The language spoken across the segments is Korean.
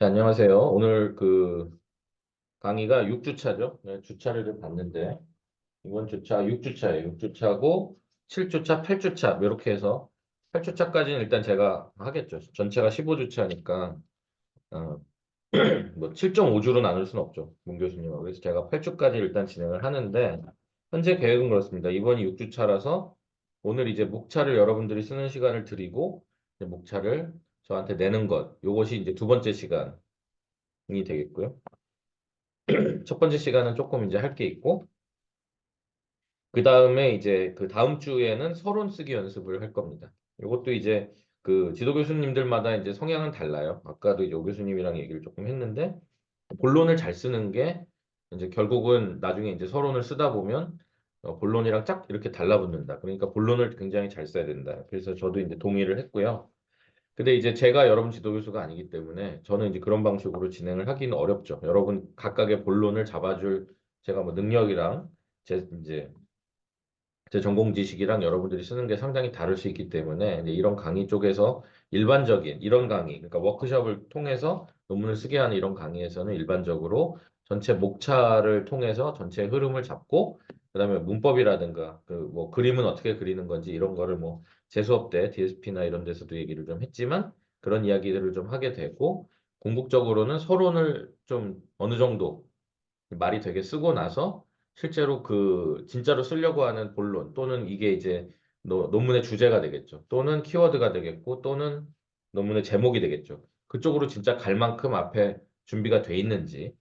네, 안녕하세요. 오늘 그 강의가 6주차죠. 네, 주차를 좀 봤는데 이번 주차 6주차예요. 6주차고 7주차, 8주차 이렇게 해서 8주차까지는 일단 제가 하겠죠. 전체가 15주차니까 뭐 7.5주로 나눌 수는 없죠. 문 교수님하고. 그래서 제가 8주까지 일단 진행을 하는데 현재 계획은 그렇습니다. 이번이 6주차라서 오늘 이제 목차를 여러분들이 쓰는 시간을 드리고 이제 목차를 저한테 내는 것. 요것이 이제 두 번째 시간이 되겠고요. 첫 번째 시간은 조금 이제 할 게 있고, 그 다음에 이제 그 다음 주에는 서론 쓰기 연습을 할 겁니다. 이것도 이제 그 지도 교수님들마다 이제 성향은 달라요. 아까도 이제 오 교수님이랑 얘기를 조금 했는데, 본론을 잘 쓰는 게 이제 결국은 나중에 이제 서론을 쓰다 보면 본론이랑 쫙 이렇게 달라붙는다. 그러니까 본론을 굉장히 잘 써야 된다. 그래서 저도 이제 동의를 했고요. 근데 이제 제가 여러분 지도 교수가 아니기 때문에 저는 이제 그런 방식으로 진행을 하기는 어렵죠. 여러분 각각의 본론을 잡아줄 제가 뭐 능력이랑 이제 제 전공 지식이랑 여러분들이 쓰는 게 상당히 다를 수 있기 때문에 이제 이런 강의 쪽에서 일반적인 이런 강의, 그러니까 워크숍을 통해서 논문을 쓰게 하는 이런 강의에서는 일반적으로 전체 목차를 통해서 전체 흐름을 잡고 그다음에 문법이라든가 그 뭐 그림은 어떻게 그리는 건지 이런 거를 뭐 제 수업 때 DSP나 이런 데서도 얘기를 좀 했지만 그런 이야기들을 좀 하게 되고 궁극적으로는 서론을 좀 어느 정도 말이 되게 쓰고 나서 실제로 그 진짜로 쓰려고 하는 본론 또는 이게 이제 논문의 주제가 되겠죠. 또는 키워드가 되겠고 또는 논문의 제목이 되겠죠. 그쪽으로 진짜 갈 만큼 앞에 준비가 돼 있는지,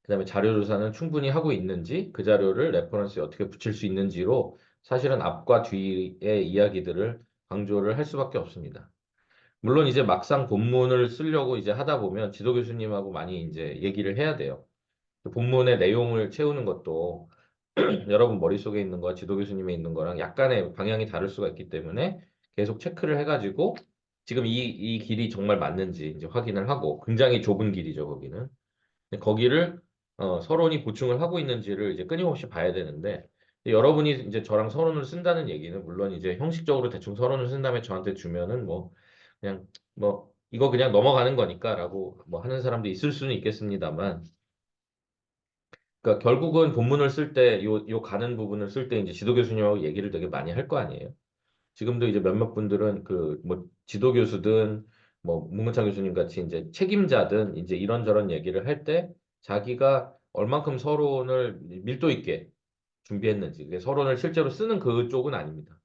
그다음에 자료 조사는 충분히 하고 있는지, 그 자료를 레퍼런스에 어떻게 붙일 수 있는지로 사실은 앞과 뒤의 이야기들을 강조를 할 수밖에 없습니다. 물론 이제 막상 본문을 쓰려고 이제 하다 보면 지도 교수님하고 많이 이제 얘기를 해야 돼요. 그 본문의 내용을 채우는 것도 여러분 머릿속에 있는 거, 지도 교수님에 있는 거랑 약간의 방향이 다를 수가 있기 때문에 계속 체크를 해가지고 지금 이 길이 정말 맞는지 이제 확인을 하고 굉장히 좁은 길이죠, 거기는. 근데 거기를 서론이 보충을 하고 있는지를 이제 끊임없이 봐야 되는데 여러분이 이제 저랑 서론을 쓴다는 얘기는 물론 이제 형식적으로 대충 서론을 쓴 다음에 저한테 주면은 뭐 그냥 뭐 이거 그냥 넘어가는 거니까라고 뭐 하는 사람도 있을 수는 있겠습니다만 그러니까 결국은 본문을 쓸 때, 요 가는 부분을 쓸 때 이제 지도 교수님하고 얘기를 되게 많이 할 거 아니에요. 지금도 이제 몇몇 분들은 그 뭐 지도 교수든 뭐 문근창 교수님 같이 이제 책임자든 이제 이런저런 얘기를 할 때 자기가 얼만큼 서론을 밀도 있게 준비했는지, 그게 서론을 실제로 쓰는 그쪽은 아닙니다.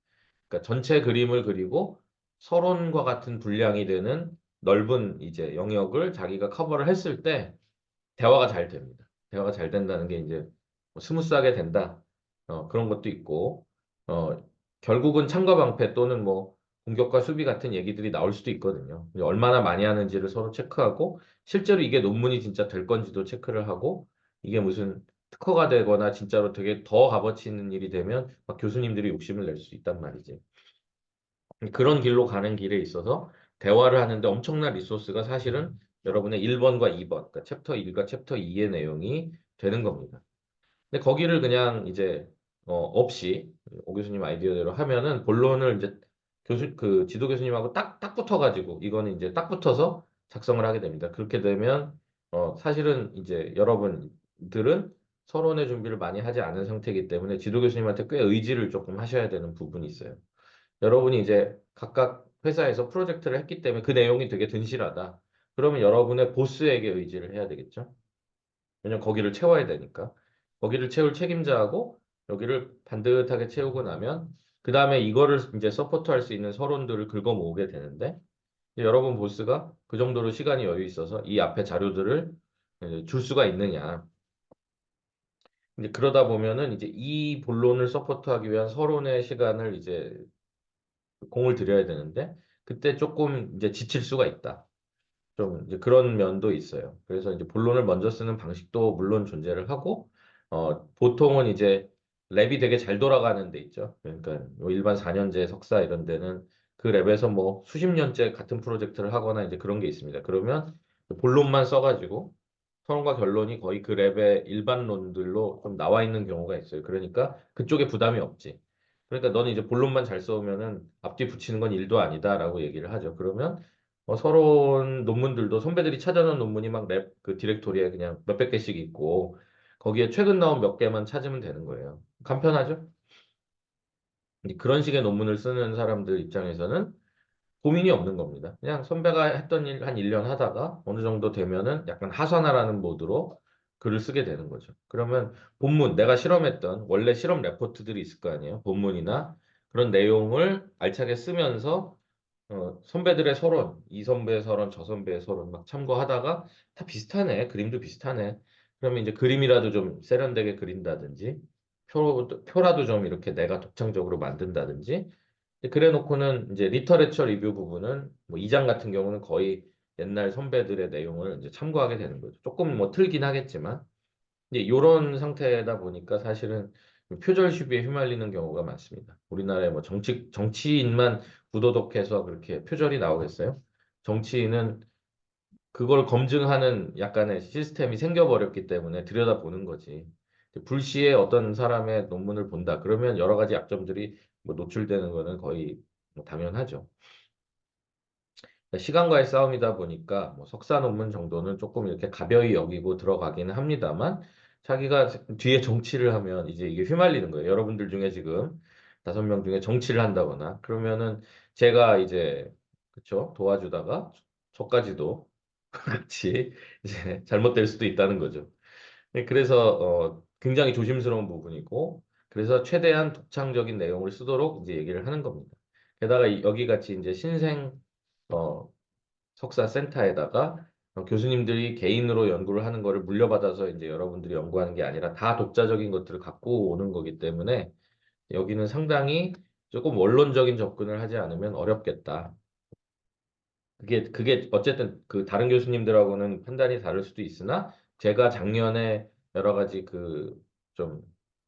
그러니까 전체 그림을 그리고 서론과 같은 분량이 되는 넓은 이제 영역을 자기가 커버를 했을 때 대화가 잘 됩니다. 대화가 잘 된다는 게 이제 뭐 스무스하게 된다. 그런 것도 있고, 어, 결국은 창과 방패 또는 뭐 공격과 수비 같은 얘기들이 나올 수도 있거든요. 얼마나 많이 하는지를 서로 체크하고, 실제로 이게 논문이 진짜 될 건지도 체크를 하고, 이게 무슨 특허가 되거나 진짜로 되게 더 값어치 있는 일이 되면 막 교수님들이 욕심을 낼 수 있단 말이지. 그런 길로 가는 길에 있어서 대화를 하는데 엄청난 리소스가 사실은 여러분의 1번과 2번, 그러니까 챕터 1과 챕터 2의 내용이 되는 겁니다. 근데 거기를 그냥 이제 없이 오 교수님 아이디어대로 하면은 본론을 이제 그 지도 교수님하고 딱 붙어가지고 이거는 이제 딱 붙어서 작성을 하게 됩니다. 그렇게 되면 사실은 이제 여러분들은 서론의 준비를 많이 하지 않은 상태이기 때문에 지도 교수님한테 꽤 의지를 조금 하셔야 되는 부분이 있어요. 여러분이 이제 각각 회사에서 프로젝트를 했기 때문에 그 내용이 되게 든실하다. 그러면 여러분의 보스에게 의지를 해야 되겠죠. 왜냐면 거기를 채워야 되니까. 거기를 채울 책임자하고 여기를 반듯하게 채우고 나면 그 다음에 이거를 이제 서포트할 수 있는 서론들을 긁어 모으게 되는데 여러분 보스가 그 정도로 시간이 여유 있어서 이 앞에 자료들을 줄 수가 있느냐. 이제 그러다 보면은 이제 이 본론을 서포트하기 위한 서론의 시간을 이제 공을 들여야 되는데 그때 조금 이제 지칠 수가 있다. 좀 이제 그런 면도 있어요. 그래서 이제 본론을 먼저 쓰는 방식도 물론 존재를 하고 보통은 이제 랩이 되게 잘 돌아가는 데 있죠. 그러니까 뭐 일반 4년제 석사 이런 데는 그 랩에서 뭐 수십 년째 같은 프로젝트를 하거나 이제 그런 게 있습니다. 그러면 본론만 써가지고 서론과 결론이 거의 그 랩의 일반론들로 좀 나와 있는 경우가 있어요. 그러니까 그쪽에 부담이 없지. 그러니까 너는 이제 본론만 잘 써오면은 앞뒤 붙이는 건 일도 아니다라고 얘기를 하죠. 그러면 서론 논문들도 선배들이 찾아놓은 논문이 막 그 디렉토리에 그냥 몇백 개씩 있고 거기에 최근 나온 몇 개만 찾으면 되는 거예요. 간편하죠? 이제 그런 식의 논문을 쓰는 사람들 입장에서는 고민이 없는 겁니다. 그냥 선배가 했던 일 한 1년 하다가 어느 정도 되면은 약간 하산하라는 모드로 글을 쓰게 되는 거죠. 그러면 본문, 내가 실험했던 원래 실험 레포트들이 있을 거 아니에요. 본문이나 그런 내용을 알차게 쓰면서 선배들의 서론, 이 선배의 서론, 저 선배의 서론 막 참고하다가 다 비슷하네. 그림도 비슷하네. 그러면 이제 그림이라도 좀 세련되게 그린다든지 표라도 좀 이렇게 내가 독창적으로 만든다든지 그래 놓고는 이제 리터레처 리뷰 부분은 뭐 2장 같은 경우는 거의 옛날 선배들의 내용을 이제 참고하게 되는 거죠. 조금 뭐 틀긴 하겠지만 이제 이런 상태다 보니까 사실은 표절 시비에 휘말리는 경우가 많습니다. 우리나라에 뭐 정치인만 부도덕해서 그렇게 표절이 나오겠어요? 정치인은 그걸 검증하는 약간의 시스템이 생겨버렸기 때문에 들여다보는 거지. 불시에 어떤 사람의 논문을 본다. 그러면 여러 가지 약점들이 뭐 노출되는 거는 거의 뭐 당연하죠. 시간과의 싸움이다 보니까 뭐 석사 논문 정도는 조금 이렇게 가벼이 여기고 들어가기는 합니다만 자기가 뒤에 정치를 하면 이제 이게 휘말리는 거예요. 여러분들 중에 지금 5명 중에 정치를 한다거나 그러면은 제가 이제 그쵸 도와주다가 저까지도 같이 이제 잘못될 수도 있다는 거죠. 그래서 굉장히 조심스러운 부분이고 그래서 최대한 독창적인 내용을 쓰도록 이제 얘기를 하는 겁니다. 게다가 여기 같이 이제 신생 어, 석사 센터에다가 교수님들이 개인으로 연구를 하는 거를 물려받아서 이제 여러분들이 연구하는 게 아니라 다 독자적인 것들을 갖고 오는 거기 때문에 여기는 상당히 조금 원론적인 접근을 하지 않으면 어렵겠다. 그게 어쨌든 그 다른 교수님들하고는 판단이 다를 수도 있으나 제가 작년에 여러 가지 그 좀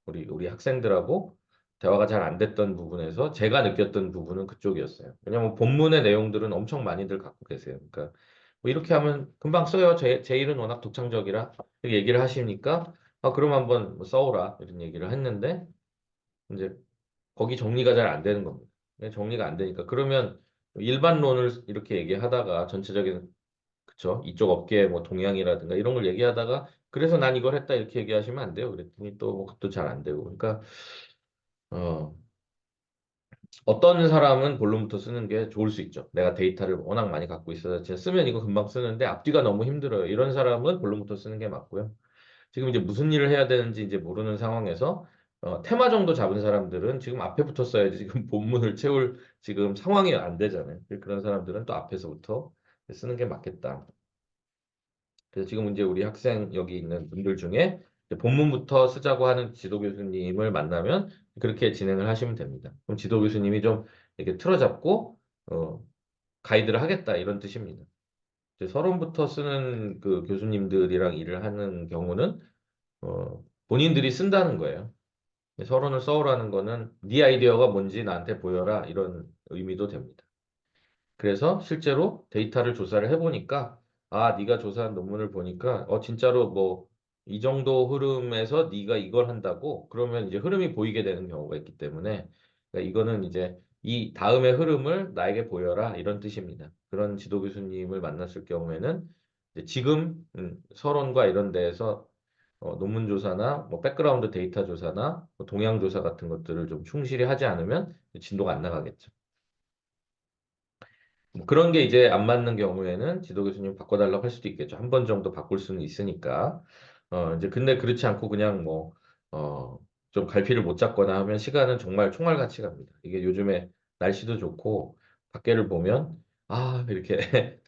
우리 학생들하고 대화가 잘 안 됐던 부분에서 제가 느꼈던 부분은 그쪽이었어요. 왜냐면 본문의 내용들은 엄청 많이들 갖고 계세요. 그러니까 뭐 이렇게 하면 금방 써요. 제 일은 워낙 독창적이라 이렇게 얘기를 하시니까 그럼 한번 뭐 써오라 이런 얘기를 했는데 이제 거기 정리가 잘 안 되는 겁니다. 정리가 안 되니까 그러면 일반론을 이렇게 얘기하다가 전체적인 그쵸 이쪽 업계 뭐 동향이라든가 이런 걸 얘기하다가 그래서 난 이걸 했다 이렇게 얘기하시면 안 돼요. 그랬더니 또 그것도 잘 안 되고 그러니까 어, 어떤 사람은 본론부터 쓰는 게 좋을 수 있죠. 내가 데이터를 워낙 많이 갖고 있어서 진짜 쓰면 이거 금방 쓰는데 앞뒤가 너무 힘들어요. 이런 사람은 본론부터 쓰는 게 맞고요. 지금 이제 무슨 일을 해야 되는지 이제 모르는 상황에서 테마 정도 잡은 사람들은 지금 앞에부터 써야지 지금 본문을 채울 지금 상황이 안 되잖아요. 그런 사람들은 또 앞에서부터 쓰는 게 맞겠다. 그래서 지금 이제 우리 학생 여기 있는 분들 중에 이제 본문부터 쓰자고 하는 지도 교수님을 만나면 그렇게 진행을 하시면 됩니다. 그럼 지도 교수님이 좀 이렇게 틀어잡고 가이드를 하겠다 이런 뜻입니다. 이제 서론부터 쓰는 그 교수님들이랑 일을 하는 경우는 본인들이 쓴다는 거예요. 서론을 써오라는 거는 네 아이디어가 뭔지 나한테 보여라 이런 의미도 됩니다. 그래서 실제로 데이터를 조사를 해보니까 네가 조사한 논문을 보니까 진짜로 뭐 이 정도 흐름에서 네가 이걸 한다고 그러면 이제 흐름이 보이게 되는 경우가 있기 때문에 그러니까 이거는 이제 이 다음의 흐름을 나에게 보여라 이런 뜻입니다. 그런 지도 교수님을 만났을 경우에는 이제 지금 서론과 이런 데에서 논문 조사나 뭐 백그라운드 데이터 조사나 뭐 동향 조사 같은 것들을 좀 충실히 하지 않으면 진도가 안 나가겠죠. 뭐 그런 게 이제 안 맞는 경우에는 지도 교수님 바꿔달라고 할 수도 있겠죠. 한 번 정도 바꿀 수는 있으니까. 이제 근데 그렇지 않고 그냥 뭐, 좀 갈피를 못 잡거나 하면 시간은 정말 총알같이 갑니다. 이게 요즘에 날씨도 좋고, 밖에를 보면, 이렇게,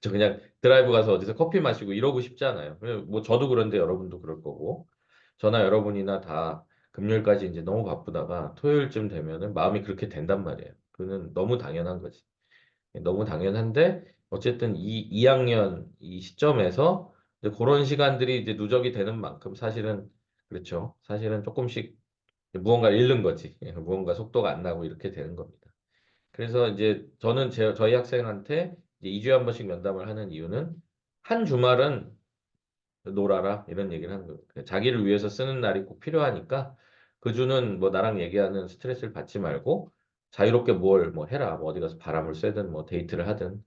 저 그냥 드라이브 가서 어디서 커피 마시고 이러고 싶지 않아요. 뭐 저도 그런데 여러분도 그럴 거고, 저나 여러분이나 다 금요일까지 이제 너무 바쁘다가 토요일쯤 되면은 마음이 그렇게 된단 말이에요. 그는 너무 당연한 거지. 너무 당연한데 어쨌든 2학년 이 시점에서 이제 그런 시간들이 이제 누적이 되는 만큼 사실은 그렇죠. 사실은 조금씩 무언가를 잃는 거지. 무언가 속도가 안 나고 이렇게 되는 겁니다. 그래서 이제 저는 저희 학생한테 이제 2주에 한 번씩 면담을 하는 이유는 한 주말은 놀아라 이런 얘기를 하는 거예요. 자기를 위해서 쓰는 날이 꼭 필요하니까 그 주는 뭐 나랑 얘기하는 스트레스를 받지 말고 자유롭게 뭘 뭐 해라. 뭐 어디 가서 바람을 쐬든 뭐 데이트를 하든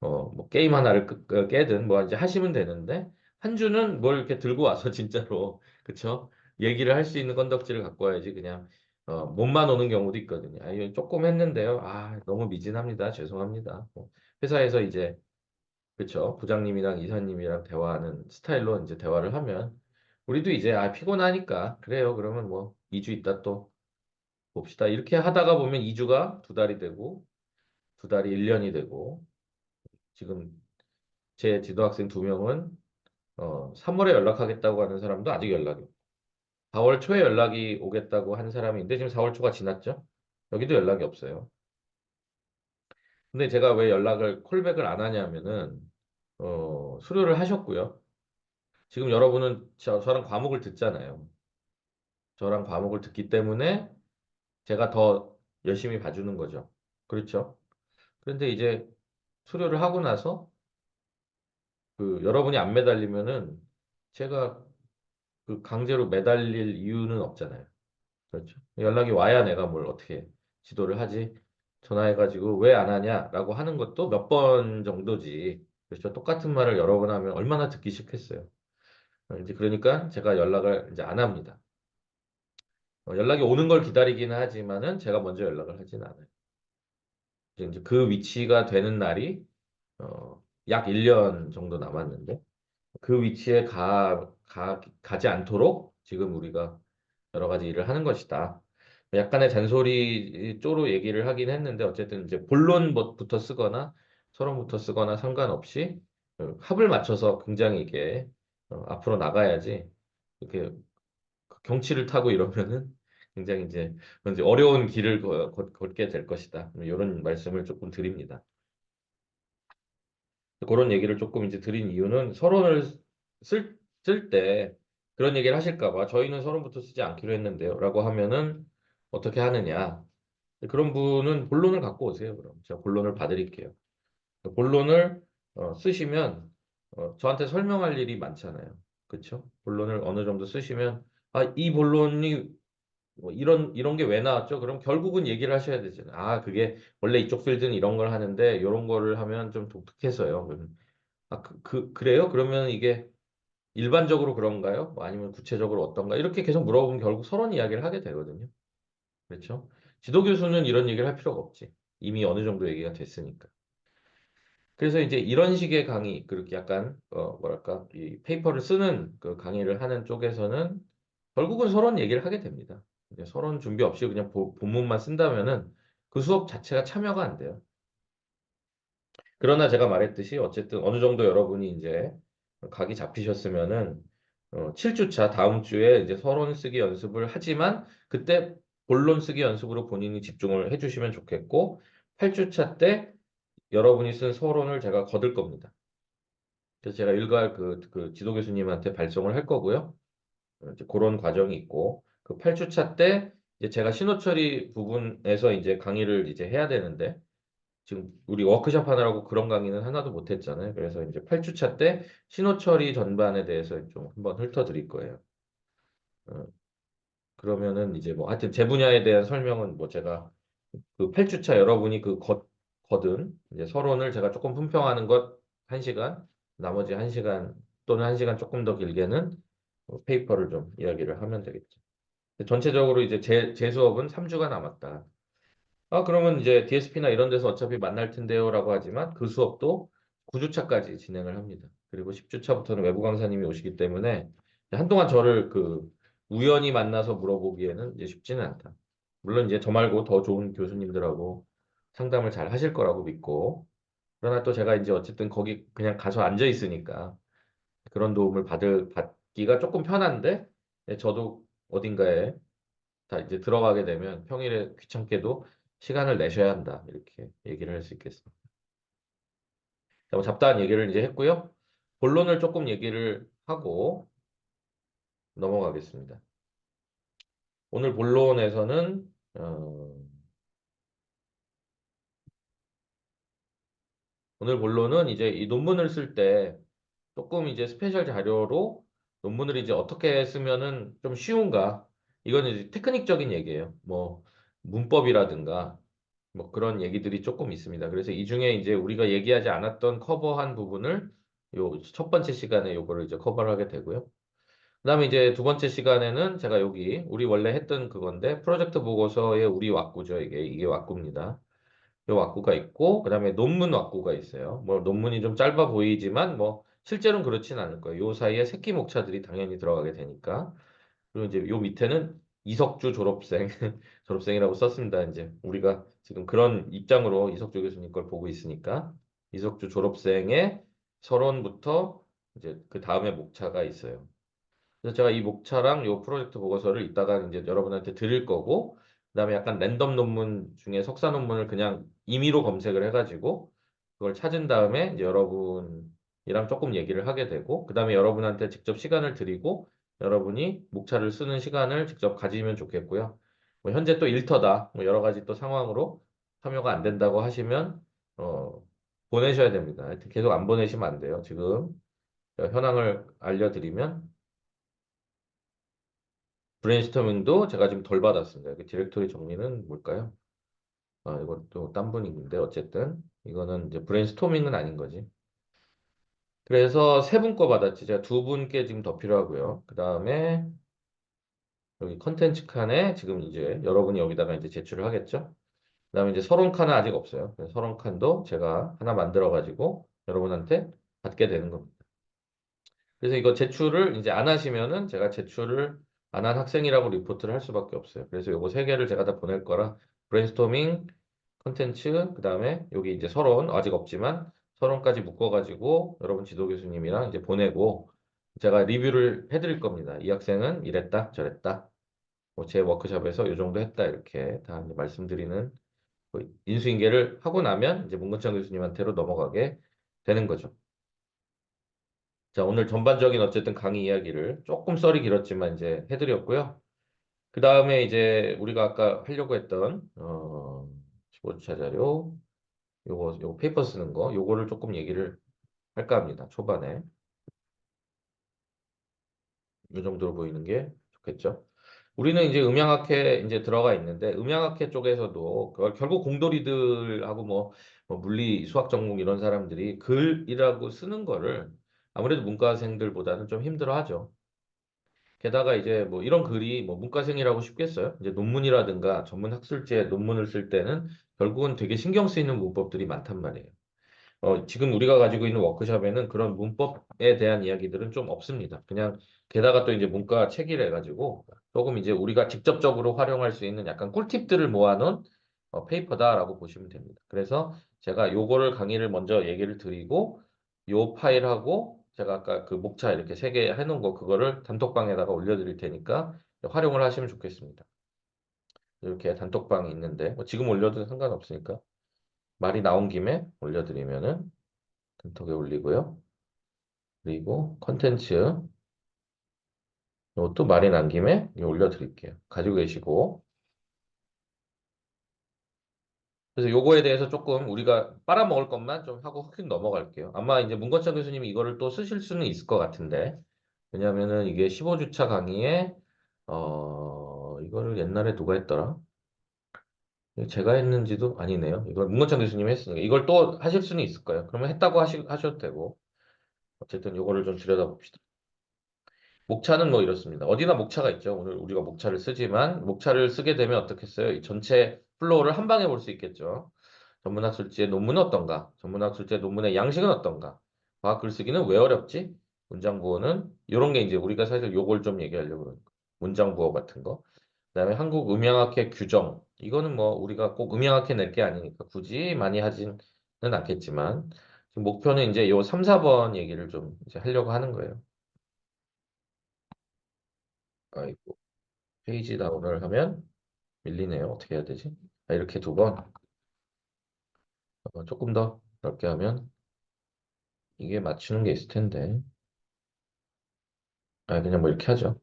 뭐 게임 하나를 깨든 뭐 이제 하시면 되는데 한 주는 뭘 이렇게 들고 와서 진짜로 그쵸? 얘기를 할 수 있는 건덕지를 갖고 와야지 그냥 몸만 오는 경우도 있거든요. 아, 이거 조금 했는데요. 아, 너무 미진합니다. 죄송합니다. 뭐 회사에서 이제 그쵸? 부장님이랑 이사님이랑 대화하는 스타일로 이제 대화를 하면 우리도 이제 아, 피곤하니까 그래요. 그러면 뭐 2주 있다 또 봅시다. 이렇게 하다가 보면 2주가 2달이 되고 2달이 1년이 되고 지금 제 지도학생 2명은 3월에 연락하겠다고 하는 사람도 아직 연락이 없고 4월 초에 연락이 오겠다고 한 사람인데 지금 4월 초가 지났죠? 여기도 연락이 없어요. 근데 제가 왜 연락을 콜백을 안 하냐면은 수료를 하셨고요. 지금 여러분은 저랑 과목을 듣잖아요. 저랑 과목을 듣기 때문에 제가 더 열심히 봐주는 거죠. 그렇죠? 그런데 이제 수료를 하고 나서 그 여러분이 안 매달리면은 제가 그 강제로 매달릴 이유는 없잖아요. 그렇죠. 연락이 와야 내가 뭘 어떻게 지도를 하지. 전화해가지고 왜 안 하냐라고 하는 것도 몇 번 정도지. 그렇죠. 똑같은 말을 여러 번 하면 얼마나 듣기 싫겠어요. 이제 그러니까 제가 연락을 이제 안 합니다. 연락이 오는 걸 기다리기는 하지만은 제가 먼저 연락을 하진 않아요. 이제 그 위치가 되는 날이 약 1년 정도 남았는데 그 위치에 가지 않도록 지금 우리가 여러 가지 일을 하는 것이다. 약간의 잔소리 쪼로 얘기를 하긴 했는데 어쨌든 이제 본론부터 쓰거나 서론부터 쓰거나 상관없이 합을 맞춰서 굉장히 이게 앞으로 나가야지 이렇게 경치를 타고 이러면은 굉장히 이제 어려운 길을 걷게 될 것이다. 이런 말씀을 조금 드립니다. 그런 얘기를 조금 이제 드린 이유는 서론을 쓸 때 그런 얘기를 하실까 봐 저희는 서론부터 쓰지 않기로 했는데요. 라고 하면은 어떻게 하느냐. 그런 분은 본론을 갖고 오세요. 그럼 제가 본론을 봐드릴게요. 본론을 쓰시면 저한테 설명할 일이 많잖아요. 그렇죠? 본론을 어느 정도 쓰시면 아, 이 본론이 뭐 이런 게 왜 나왔죠? 그럼 결국은 얘기를 하셔야 되잖아요. 아, 그게 원래 이쪽 필드는 이런 걸 하는데 이런 거를 하면 좀 독특해서요. 아, 그래요? 그러면 이게 일반적으로 그런가요? 뭐 아니면 구체적으로 어떤가? 이렇게 계속 물어보면 결국 서론 이야기를 하게 되거든요. 그렇죠? 지도 교수는 이런 얘기를 할 필요가 없지. 이미 어느 정도 얘기가 됐으니까. 그래서 이제 이런 식의 강의, 그렇게 약간, 뭐랄까, 이 페이퍼를 쓰는 그 강의를 하는 쪽에서는 결국은 서론 얘기를 하게 됩니다. 이제 서론 준비 없이 그냥 본문만 쓴다면은 그 수업 자체가 참여가 안 돼요. 그러나 제가 말했듯이 어쨌든 어느 정도 여러분이 이제 각이 잡히셨으면은 7주차 다음 주에 이제 서론 쓰기 연습을 하지만 그때 본론 쓰기 연습으로 본인이 집중을 해주시면 좋겠고 8주차 때 여러분이 쓴 서론을 제가 거둘 겁니다. 그래서 제가 일괄 그 지도 교수님한테 발송을 할 거고요. 이제 그런 과정이 있고 그 8주차 때 이제 제가 신호 처리 부분에서 이제 강의를 이제 해야 되는데 지금 우리 워크숍 하느라고 그런 강의는 하나도 못 했잖아요. 그래서 이제 8주차 때 신호 처리 전반에 대해서 좀 한번 훑어드릴 거예요. 어, 그러면은 이제 뭐 하여튼 제 분야에 대한 설명은 뭐 제가 그 8주차 여러분이 거든 이제 서론을 제가 조금 품평하는 것 1시간, 나머지 1시간 또는 1시간 조금 더 길게는 페이퍼를 좀 이야기를 하면 되겠죠. 전체적으로 이제 제 수업은 3주가 남았다. 아, 그러면 이제 DSP나 이런 데서 어차피 만날 텐데요라고 하지만 그 수업도 9주차까지 진행을 합니다. 그리고 10주차부터는 외부 강사님이 오시기 때문에 한동안 저를 우연히 만나서 물어보기에는 이제 쉽지는 않다. 물론 이제 저 말고 더 좋은 교수님들하고 상담을 잘 하실 거라고 믿고 그러나 또 제가 이제 어쨌든 거기 그냥 가서 앉아 있으니까 그런 도움을 받기가 조금 편한데 저도 어딘가에 다 이제 들어가게 되면 평일에 귀찮게도 시간을 내셔야 한다. 이렇게 얘기를 할 수 있겠습니다. 자, 뭐 잡다한 얘기를 이제 했고요. 본론을 조금 얘기를 하고 넘어가겠습니다. 오늘 본론에서는 오늘 본론은 이제 이 논문을 쓸 때 조금 이제 스페셜 자료로 논문을 이제 어떻게 쓰면은 좀 쉬운가? 이거는 이제 테크닉적인 얘기예요. 뭐 문법이라든가 뭐 그런 얘기들이 조금 있습니다. 그래서 이 중에 이제 우리가 얘기하지 않았던 커버한 부분을 요 첫 번째 시간에 요거를 이제 커버를 하게 되고요. 그다음에 이제 두 번째 시간에는 제가 여기 우리 원래 했던 그건데 프로젝트 보고서에 우리 왁구죠. 이게 왁구입니다. 요 왁구가 있고 그다음에 논문 왁구가 있어요. 뭐 논문이 좀 짧아 보이지만 뭐 실제로는 그렇진 않을 거예요. 요 사이에 새끼 목차들이 당연히 들어가게 되니까. 그리고 이제 요 밑에는 이석주 졸업생 졸업생이라고 썼습니다. 이제 우리가 지금 그런 입장으로 이석주 교수님 걸 보고 있으니까 이석주 졸업생의 서론부터 이제 그 다음에 목차가 있어요. 그래서 제가 이 목차랑 요 프로젝트 보고서를 이따가 이제 여러분한테 드릴 거고, 그다음에 약간 랜덤 논문 중에 석사 논문을 그냥 임의로 검색을 해가지고 그걸 찾은 다음에 이제 여러분이랑 조금 얘기를 하게 되고, 그다음에 여러분한테 직접 시간을 드리고 여러분이 목차를 쓰는 시간을 직접 가지면 좋겠고요. 뭐 현재 또 일터다, 뭐 여러 가지 또 상황으로 참여가 안 된다고 하시면 어, 보내셔야 됩니다. 하여튼 계속 안 보내시면 안 돼요. 지금 현황을 알려드리면. 브레인스토밍도 제가 지금 덜 받았습니다. 그 디렉토리 정리는 뭘까요? 아, 이것도 딴 분인데 어쨌든 이거는 이제 브레인스토밍은 아닌 거지. 그래서 세 분 거 받았지. 제가 두 분께 지금 더 필요하고요. 그 다음에 여기 컨텐츠 칸에 지금 이제 여러분이 여기다가 이제 제출을 하겠죠. 그 다음에 이제 서론 칸은 아직 없어요. 그래서 서론 칸도 제가 하나 만들어 가지고 여러분한테 받게 되는 겁니다. 그래서 이거 제출을 이제 안 하시면은 제가 제출을 안 한 학생이라고 리포트를 할 수밖에 없어요. 그래서 요거 세 개를 제가 다 보낼 거라 브레인스토밍, 컨텐츠, 그다음에 여기 이제 서론 아직 없지만 서론까지 묶어가지고 여러분 지도 교수님이랑 이제 보내고 제가 리뷰를 해드릴 겁니다. 이 학생은 이랬다, 저랬다. 뭐제 워크숍에서 요 정도 했다 이렇게 다 이제 말씀드리는 그 인수인계를 하고 나면 이제 문건창 교수님한테로 넘어가게 되는 거죠. 자, 오늘 전반적인 어쨌든 강의 이야기를 조금 썰이 길었지만 이제 해드렸고요. 그 다음에 이제 우리가 아까 하려고 했던 15차 자료, 요거 페이퍼 쓰는 거, 요거를 조금 얘기를 할까 합니다. 초반에 이 정도로 보이는 게 좋겠죠. 우리는 이제 음향학회 이제 들어가 있는데 음향학회 쪽에서도 그걸 결국 공돌이들하고 뭐 물리, 수학 전공 이런 사람들이 글이라고 쓰는 거를 아무래도 문과생들보다는 좀 힘들어하죠. 게다가 이제 뭐 이런 글이 뭐 문과생이라고 쉽겠어요? 이제 논문이라든가 전문 학술지에 논문을 쓸 때는 결국은 되게 신경 쓰이는 문법들이 많단 말이에요. 지금 우리가 가지고 있는 워크숍에는 그런 문법에 대한 이야기들은 좀 없습니다. 그냥 게다가 또 이제 문과 책이라 가지고 조금 이제 우리가 직접적으로 활용할 수 있는 약간 꿀팁들을 모아놓은 페이퍼다라고 보시면 됩니다. 그래서 제가 요거를 강의를 먼저 얘기를 드리고 요 파일하고 제가 아까 그 목차 이렇게 세 개 해놓은 거 그거를 단톡방에다가 올려드릴 테니까 활용을 하시면 좋겠습니다. 이렇게 단톡방이 있는데 뭐 지금 올려도 상관없으니까 말이 나온 김에 올려드리면은 단톡에 올리고요. 그리고 컨텐츠 이것도 말이 난 김에 이거 올려드릴게요. 가지고 계시고 그래서 요거에 대해서 조금 우리가 빨아먹을 것만 좀 하고 휙 넘어갈게요. 아마 이제 문건창 교수님이 이거를 또 쓰실 수는 있을 것 같은데 왜냐면은 이게 15주차 강의에 이거를 옛날에 누가 했더라? 이거 제가 했는지도 아니네요. 이걸 문건창 교수님이 했으니까 이걸 또 하실 수는 있을 거예요. 그러면 했다고 하셔도 되고 어쨌든 요거를 좀 들여다봅시다. 목차는 뭐 이렇습니다. 어디나 목차가 있죠. 오늘 우리가 목차를 쓰지만 목차를 쓰게 되면 어떻겠어요? 이 전체 플로우를 한 방에 볼 수 있겠죠. 전문학술지의 논문은 어떤가? 전문학술지의 논문의 양식은 어떤가? 과학 글쓰기는 왜 어렵지? 문장 부호는 이런 게 이제 우리가 사실 요걸 좀 얘기하려고 그러는 거. 문장 부호 같은 거. 그다음에 한국 음향학회 규정. 이거는 뭐 우리가 꼭 음향학회 낼 게 아니니까 굳이 많이 하지는 않겠지만 지금 목표는 이제 요 3, 4번 얘기를 좀 이제 하려고 하는 거예요. 아이고. 페이지 다운을 하면 밀리네요. 어떻게 해야 되지? 아, 이렇게 두 번. 조금 더 넓게 하면 이게 맞추는 게 있을 텐데. 아, 그냥 뭐 이렇게 하죠.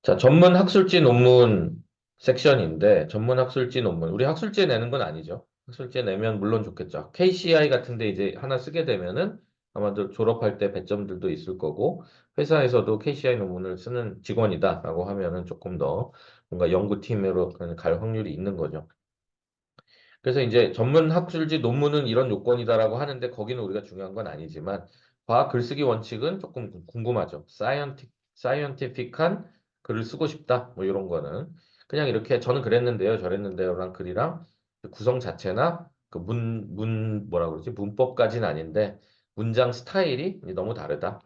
자, 전문 학술지 논문 섹션인데, 전문 학술지 논문. 우리 학술지에 내는 건 아니죠. 학술지에 내면 물론 좋겠죠. KCI 같은데 이제 하나 쓰게 되면은 아마도 졸업할 때 배점들도 있을 거고, 회사에서도 KCI 논문을 쓰는 직원이다라고 하면은 조금 더 뭔가 연구팀으로 갈 확률이 있는 거죠. 그래서 이제 전문 학술지 논문은 이런 요건이다라고 하는데 거기는 우리가 중요한 건 아니지만 과학 글쓰기 원칙은 조금 궁금하죠. 사이언티픽한 글을 쓰고 싶다. 뭐 이런 거는 그냥 이렇게 저는 그랬는데요, 저랬는데요랑 글이랑 그 구성 자체나 그 뭐라 그러지? 문법까지는 아닌데 문장 스타일이 너무 다르다.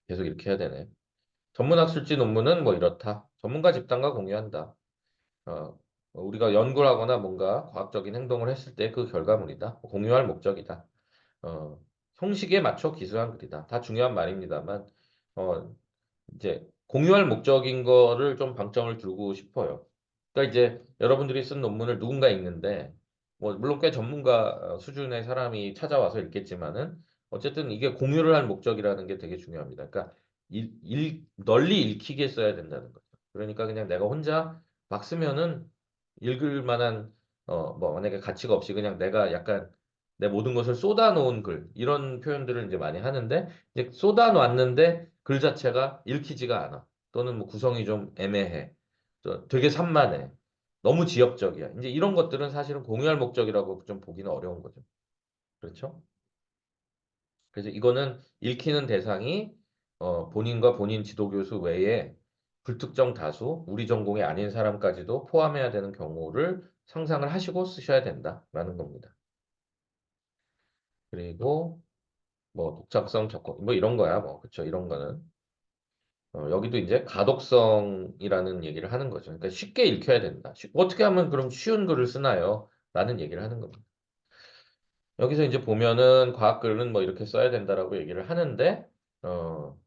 계속 이렇게 해야 되네. 전문학술지 논문은 뭐 이렇다. 전문가 집단과 공유한다. 우리가 연구를 하거나 뭔가 과학적인 행동을 했을 때 그 결과물이다. 공유할 목적이다. 어, 형식에 맞춰 기술한 글이다. 다 중요한 말입니다만, 어, 이제 공유할 목적인 거를 좀 방점을 두고 싶어요. 그러니까 이제 여러분들이 쓴 논문을 누군가 읽는데, 뭐 물론 꽤 전문가 수준의 사람이 찾아와서 읽겠지만은 어쨌든 이게 공유를 할 목적이라는 게 되게 중요합니다. 그러니까 널리 읽히게 써야 된다는 거죠. 그러니까 그냥 내가 혼자 막 쓰면은 읽을 만한 뭐 만약에 가치가 없이 그냥 내가 약간 내 모든 것을 쏟아놓은 글 이런 표현들을 이제 많이 하는데 이제 쏟아놨는데 글 자체가 읽히지가 않아. 또는 뭐 구성이 좀 애매해. 또 되게 산만해. 너무 지엽적이야. 이제 이런 것들은 사실은 공유할 목적이라고 좀 보기는 어려운 거죠. 그렇죠? 그래서 이거는 읽히는 대상이 본인과 본인 지도교수 외에 불특정 다수, 우리 전공이 아닌 사람까지도 포함해야 되는 경우를 상상을 하시고 쓰셔야 된다라는 겁니다. 그리고 뭐 독창성 접근 뭐 이런 거야. 뭐 그쵸 이런 거는 여기도 이제 가독성이라는 얘기를 하는 거죠. 그러니까 쉽게 읽혀야 된다. 어떻게 하면 그럼 쉬운 글을 쓰나요? 라는 얘기를 하는 겁니다. 여기서 이제 보면은 과학글은 뭐 이렇게 써야 된다라고 얘기를 하는데 어,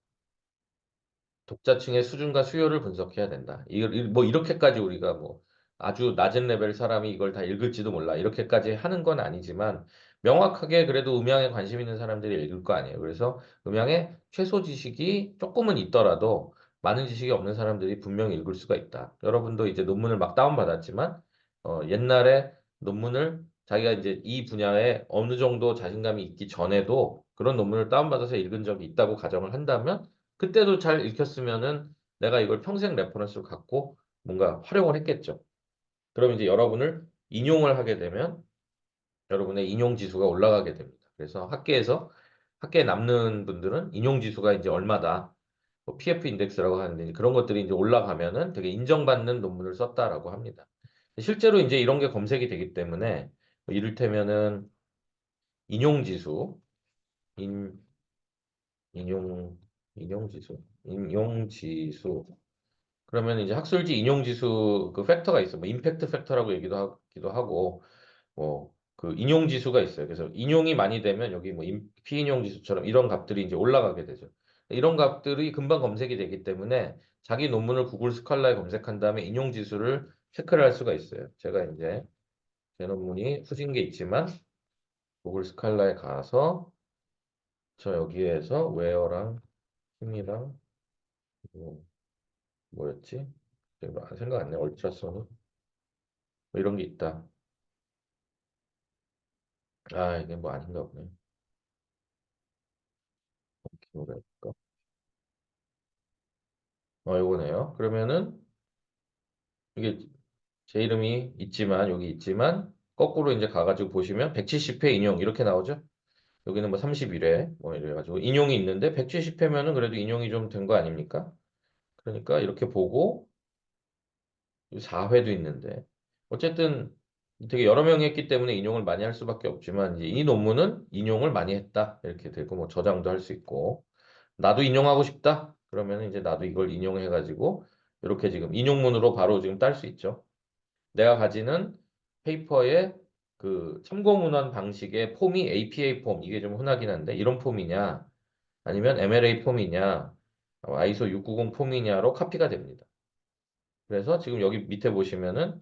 독자층의 수준과 수요를 분석해야 된다. 뭐 이렇게까지 우리가 뭐 아주 낮은 레벨 사람이 이걸 다 읽을지도 몰라. 이렇게까지 하는 건 아니지만 명확하게 그래도 음향에 관심 있는 사람들이 읽을 거 아니에요. 그래서 음향에 최소 지식이 조금은 있더라도 많은 지식이 없는 사람들이 분명히 읽을 수가 있다. 여러분도 이제 논문을 막 다운받았지만 옛날에 논문을 자기가 이제 이 분야에 어느 정도 자신감이 있기 전에도 그런 논문을 다운받아서 읽은 적이 있다고 가정을 한다면 그때도 잘 읽혔으면은 내가 이걸 평생 레퍼런스로 갖고 뭔가 활용을 했겠죠. 그럼 이제 여러분을 인용을 하게 되면 여러분의 인용 지수가 올라가게 됩니다. 그래서 학계에 남는 분들은 인용 지수가 이제 얼마다 뭐 PF 인덱스라고 하는데 그런 것들이 이제 올라가면은 되게 인정받는 논문을 썼다라고 합니다. 실제로 이제 이런 게 검색이 되기 때문에 뭐 이를테면은 인용 지수, 인, 인용, 인용 지수 그러면 이제 학술지 인용 지수 그 팩터가 있어. 뭐 임팩트 팩터라고 얘기도 하고 뭐 그 인용 지수가 있어요. 그래서 인용이 많이 되면 여기 뭐 피인용 지수처럼 이런 값들이 이제 올라가게 되죠. 이런 값들이 금방 검색이 되기 때문에 자기 논문을 구글 스칼라에 검색한 다음에 인용 지수를 체크를 할 수가 있어요. 제가 이제 제 논문이 후진 게 있지만 구글 스칼라에 가서 저 여기에서 웨어랑 힘이랑 뭐, 뭐였지? 생각 안 나. 얼트라소닉 뭐 이런 게 있다. 아, 이게 뭐 아닌가 보네. 뭐랄까? 요거네요. 그러면은 이게 제 이름이 있지만 여기 있지만 거꾸로 이제 가가지고 보시면 170회 인용 이렇게 나오죠. 여기는 뭐 31회 뭐 이래가지고 인용이 있는데 170회면은 그래도 인용이 좀 된 거 아닙니까? 그러니까 이렇게 보고 4회도 있는데 어쨌든 되게 여러 명이 했기 때문에 인용을 많이 할 수밖에 없지만 이제 이 논문은 인용을 많이 했다 이렇게 되고 뭐 저장도 할 수 있고 나도 인용하고 싶다 그러면 이제 나도 이걸 인용해가지고 이렇게 지금 인용문으로 바로 지금 딸 수 있죠. 내가 가지는 페이퍼의 그 참고문헌 방식의 폼이 APA 폼 이게 좀 흔하긴 한데 이런 폼이냐 아니면 MLA 폼이냐 아이소 690 폼이냐로 카피가 됩니다. 그래서 지금 여기 밑에 보시면은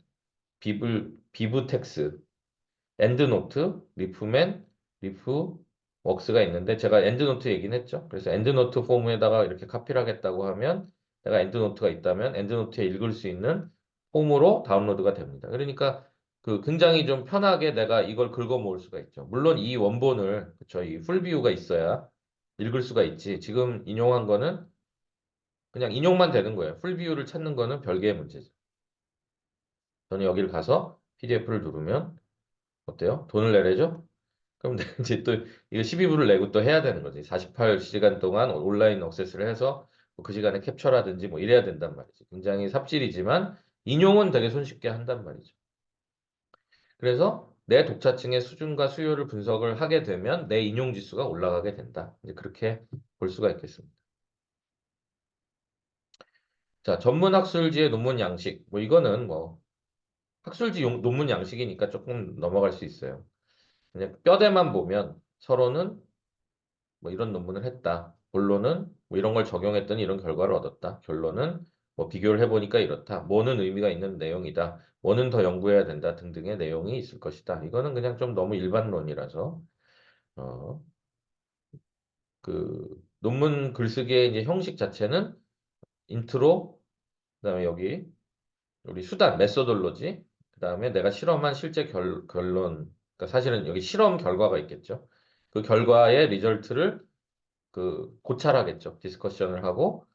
비브텍스, 엔드노트, 리프맨, 리프 웍스가 있는데 제가 엔드노트 얘기는 했죠. 그래서 엔드노트 폼에다가 이렇게 카피를 하겠다고 하면 내가 엔드노트가 있다면 엔드노트에 읽을 수 있는 폼으로 다운로드가 됩니다. 그러니까 그 굉장히 좀 편하게 내가 이걸 긁어 모을 수가 있죠. 물론 이 원본을 그쵸, 이 풀비우가 있어야 읽을 수가 있지. 지금 인용한 거는 그냥 인용만 되는 거예요. 풀비우를 찾는 거는 별개의 문제죠. 저는 여기를 가서 PDF를 누르면 어때요? 돈을 내래죠? 그럼 이제 또 이거 12불을 내고 또 해야 되는 거지. 48시간 동안 온라인 액세스를 해서 뭐그 시간에 캡처라든지 뭐 이래야 된단 말이지. 굉장히 삽질이지만 인용은 되게 손쉽게 한단 말이죠. 그래서 내 독자층의 수준과 수요를 분석을 하게 되면 내 인용 지수가 올라가게 된다. 이제 그렇게 볼 수가 있겠습니다. 자, 전문 학술지의 논문 양식. 뭐 이거는 뭐 학술지 논문 양식이니까 조금 넘어갈 수 있어요. 그냥 뼈대만 보면 서로는 뭐 이런 논문을 했다. 본론은 뭐 이런 걸 적용했더니 이런 결과를 얻었다. 결론은 뭐 비교를 해보니까 이렇다. 뭐는 의미가 있는 내용이다. 뭐는 더 연구해야 된다. 등등의 내용이 있을 것이다. 이거는 그냥 좀 너무 일반론이라서 어, 그 논문 글쓰기의 이제 형식 자체는 인트로, 그다음에 여기 우리 수단, 메소돌로지, 그다음에 내가 실험한 실제 결론, 그러니까 사실은 여기 실험 결과가 있겠죠. 그 결과의 리절트를 그 고찰하겠죠. 디스커션을 하고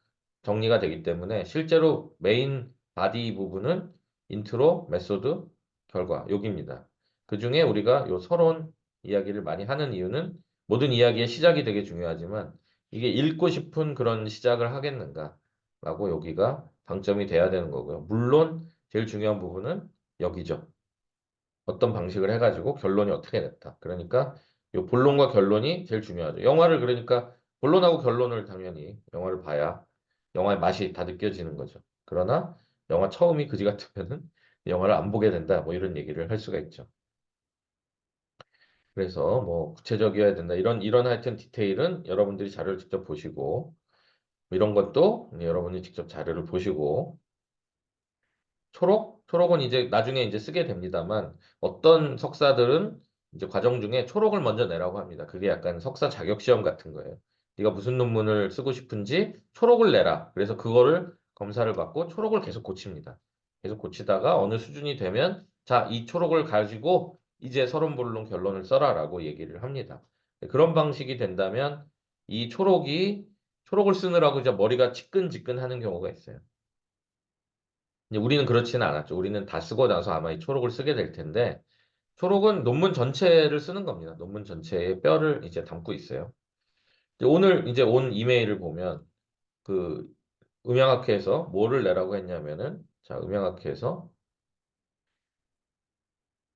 정리가 되기 때문에 실제로 메인 바디 부분은 인트로, 메소드, 결과 여기입니다. 그중에 우리가 요 서론 이야기를 많이 하는 이유는 모든 이야기의 시작이 되게 중요하지만 이게 읽고 싶은 그런 시작을 하겠는가라고 여기가 방점이 돼야 되는 거고요. 물론 제일 중요한 부분은 여기죠. 어떤 방식을 해가지고 결론이 어떻게 냈다. 그러니까 요 본론과 결론이 제일 중요하죠. 영화를 그러니까 본론하고 결론을 당연히 영화를 봐야 영화의 맛이 다 느껴지는 거죠. 그러나 영화 처음이 그지 같으면은 영화를 안 보게 된다. 뭐 이런 얘기를 할 수가 있죠. 그래서 뭐 구체적이어야 된다. 이런 하여튼 디테일은 여러분들이 자료를 직접 보시고 뭐 이런 것도 여러분이 직접 자료를 보시고 초록은 이제 나중에 이제 쓰게 됩니다만 어떤 석사들은 이제 과정 중에 초록을 먼저 내라고 합니다. 그게 약간 석사 자격 시험 같은 거예요. 네가 무슨 논문을 쓰고 싶은지 초록을 내라. 그래서 그거를 검사를 받고 초록을 계속 고칩니다. 계속 고치다가 어느 수준이 되면 자, 이 초록을 가지고 이제 서론본론 결론을 써라라고 얘기를 합니다. 그런 방식이 된다면 이 초록을 쓰느라고 이제 머리가 지끈지끈하는 경우가 있어요. 이제 우리는 그렇지는 않았죠. 우리는 다 쓰고 나서 아마 이 초록을 쓰게 될 텐데, 초록은 논문 전체를 쓰는 겁니다. 논문 전체의 뼈를 이제 담고 있어요. 이제 오늘 이제 온 이메일을 보면, 그 음향학회에서 뭐를 내라고 했냐면은, 자, 음향학회에서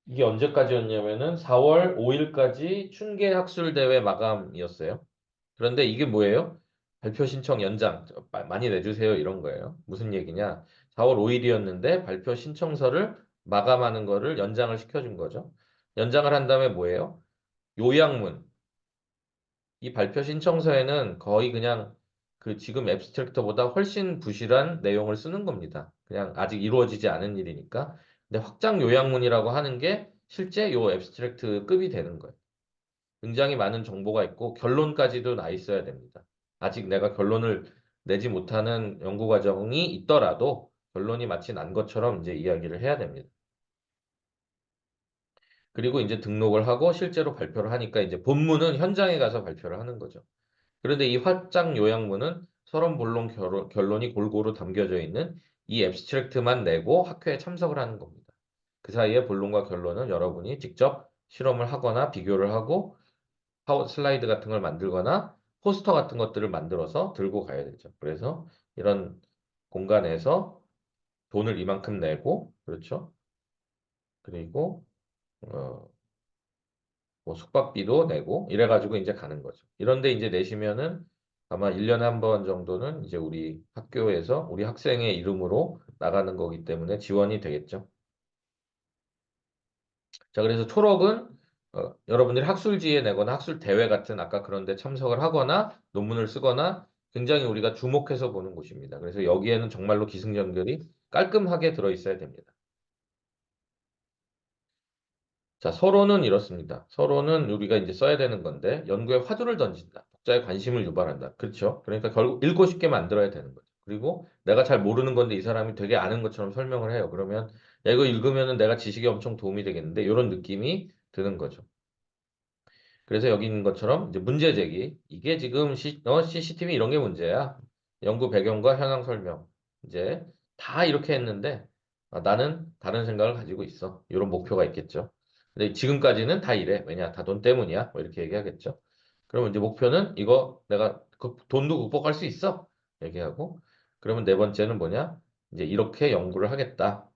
이게 언제까지였냐면은 4월 5일까지 춘계학술대회 마감이었어요. 그런데 이게 뭐예요? 발표 신청 연장 많이 내주세요 이런 거예요. 무슨 얘기냐? 4월 5일이었는데 발표 신청서를 마감하는 거를 연장을 시켜준 거죠. 연장을 한 다음에 뭐예요? 요약문. 이 발표 신청서에는 거의 그냥 그 지금 앱스트랙터보다 훨씬 부실한 내용을 쓰는 겁니다. 그냥 아직 이루어지지 않은 일이니까. 근데 확장 요약문이라고 하는 게 실제 요 앱스트랙트급이 되는 거예요. 굉장히 많은 정보가 있고 결론까지도 나 있어야 됩니다. 아직 내가 결론을 내지 못하는 연구 과정이 있더라도 결론이 마치 난 것처럼 이제 이야기를 해야 됩니다. 그리고 이제 등록을 하고 실제로 발표를 하니까 이제 본문은 현장에 가서 발표를 하는 거죠. 그런데 이 확장 요약문은 서론, 본론, 결론이 골고루 담겨져 있는 이 앱스트랙트만 내고 학회에 참석을 하는 겁니다. 그 사이에 본론과 결론은 여러분이 직접 실험을 하거나 비교를 하고 슬라이드 같은 걸 만들거나 포스터 같은 것들을 만들어서 들고 가야 되죠. 그래서 이런 공간에서 돈을 이만큼 내고, 그렇죠? 그리고 어, 뭐 숙박비도 내고 이래가지고 이제 가는 거죠. 이런데 이제 내시면은 아마 1년에 한 번 정도는 이제 우리 학교에서 우리 학생의 이름으로 나가는 거기 때문에 지원이 되겠죠. 자, 그래서 초록은 여러분들이 학술지에 내거나 학술 대회 같은 아까 그런 데 참석을 하거나 논문을 쓰거나 굉장히 우리가 주목해서 보는 곳입니다. 그래서 여기에는 정말로 기승전결이 깔끔하게 들어 있어야 됩니다. 자, 서론은 이렇습니다. 서론은 우리가 이제 써야 되는 건데 연구에 화두를 던진다. 독자의 관심을 유발한다. 그렇죠? 그러니까 결국 읽고 싶게 만들어야 되는 거죠. 그리고 내가 잘 모르는 건데 이 사람이 되게 아는 것처럼 설명을 해요. 그러면 야, 이거 읽으면은 내가 지식에 엄청 도움이 되겠는데 이런 느낌이 드는 거죠. 그래서 여기 있는 것처럼 이제 문제 제기. 이게 지금 CCTV 이런 게 문제야. 연구 배경과 현황 설명. 이제 다 이렇게 했는데 나는 다른 생각을 가지고 있어. 이런 목표가 있겠죠. 근데 지금까지는 다 이래. 왜냐? 다 돈 때문이야. 뭐 이렇게 얘기하겠죠. 그러면 이제 목표는 이거 내가 그 돈도 극복할 수 있어. 얘기하고. 그러면 네 번째는 뭐냐? 이제 이렇게 연구를 하겠다.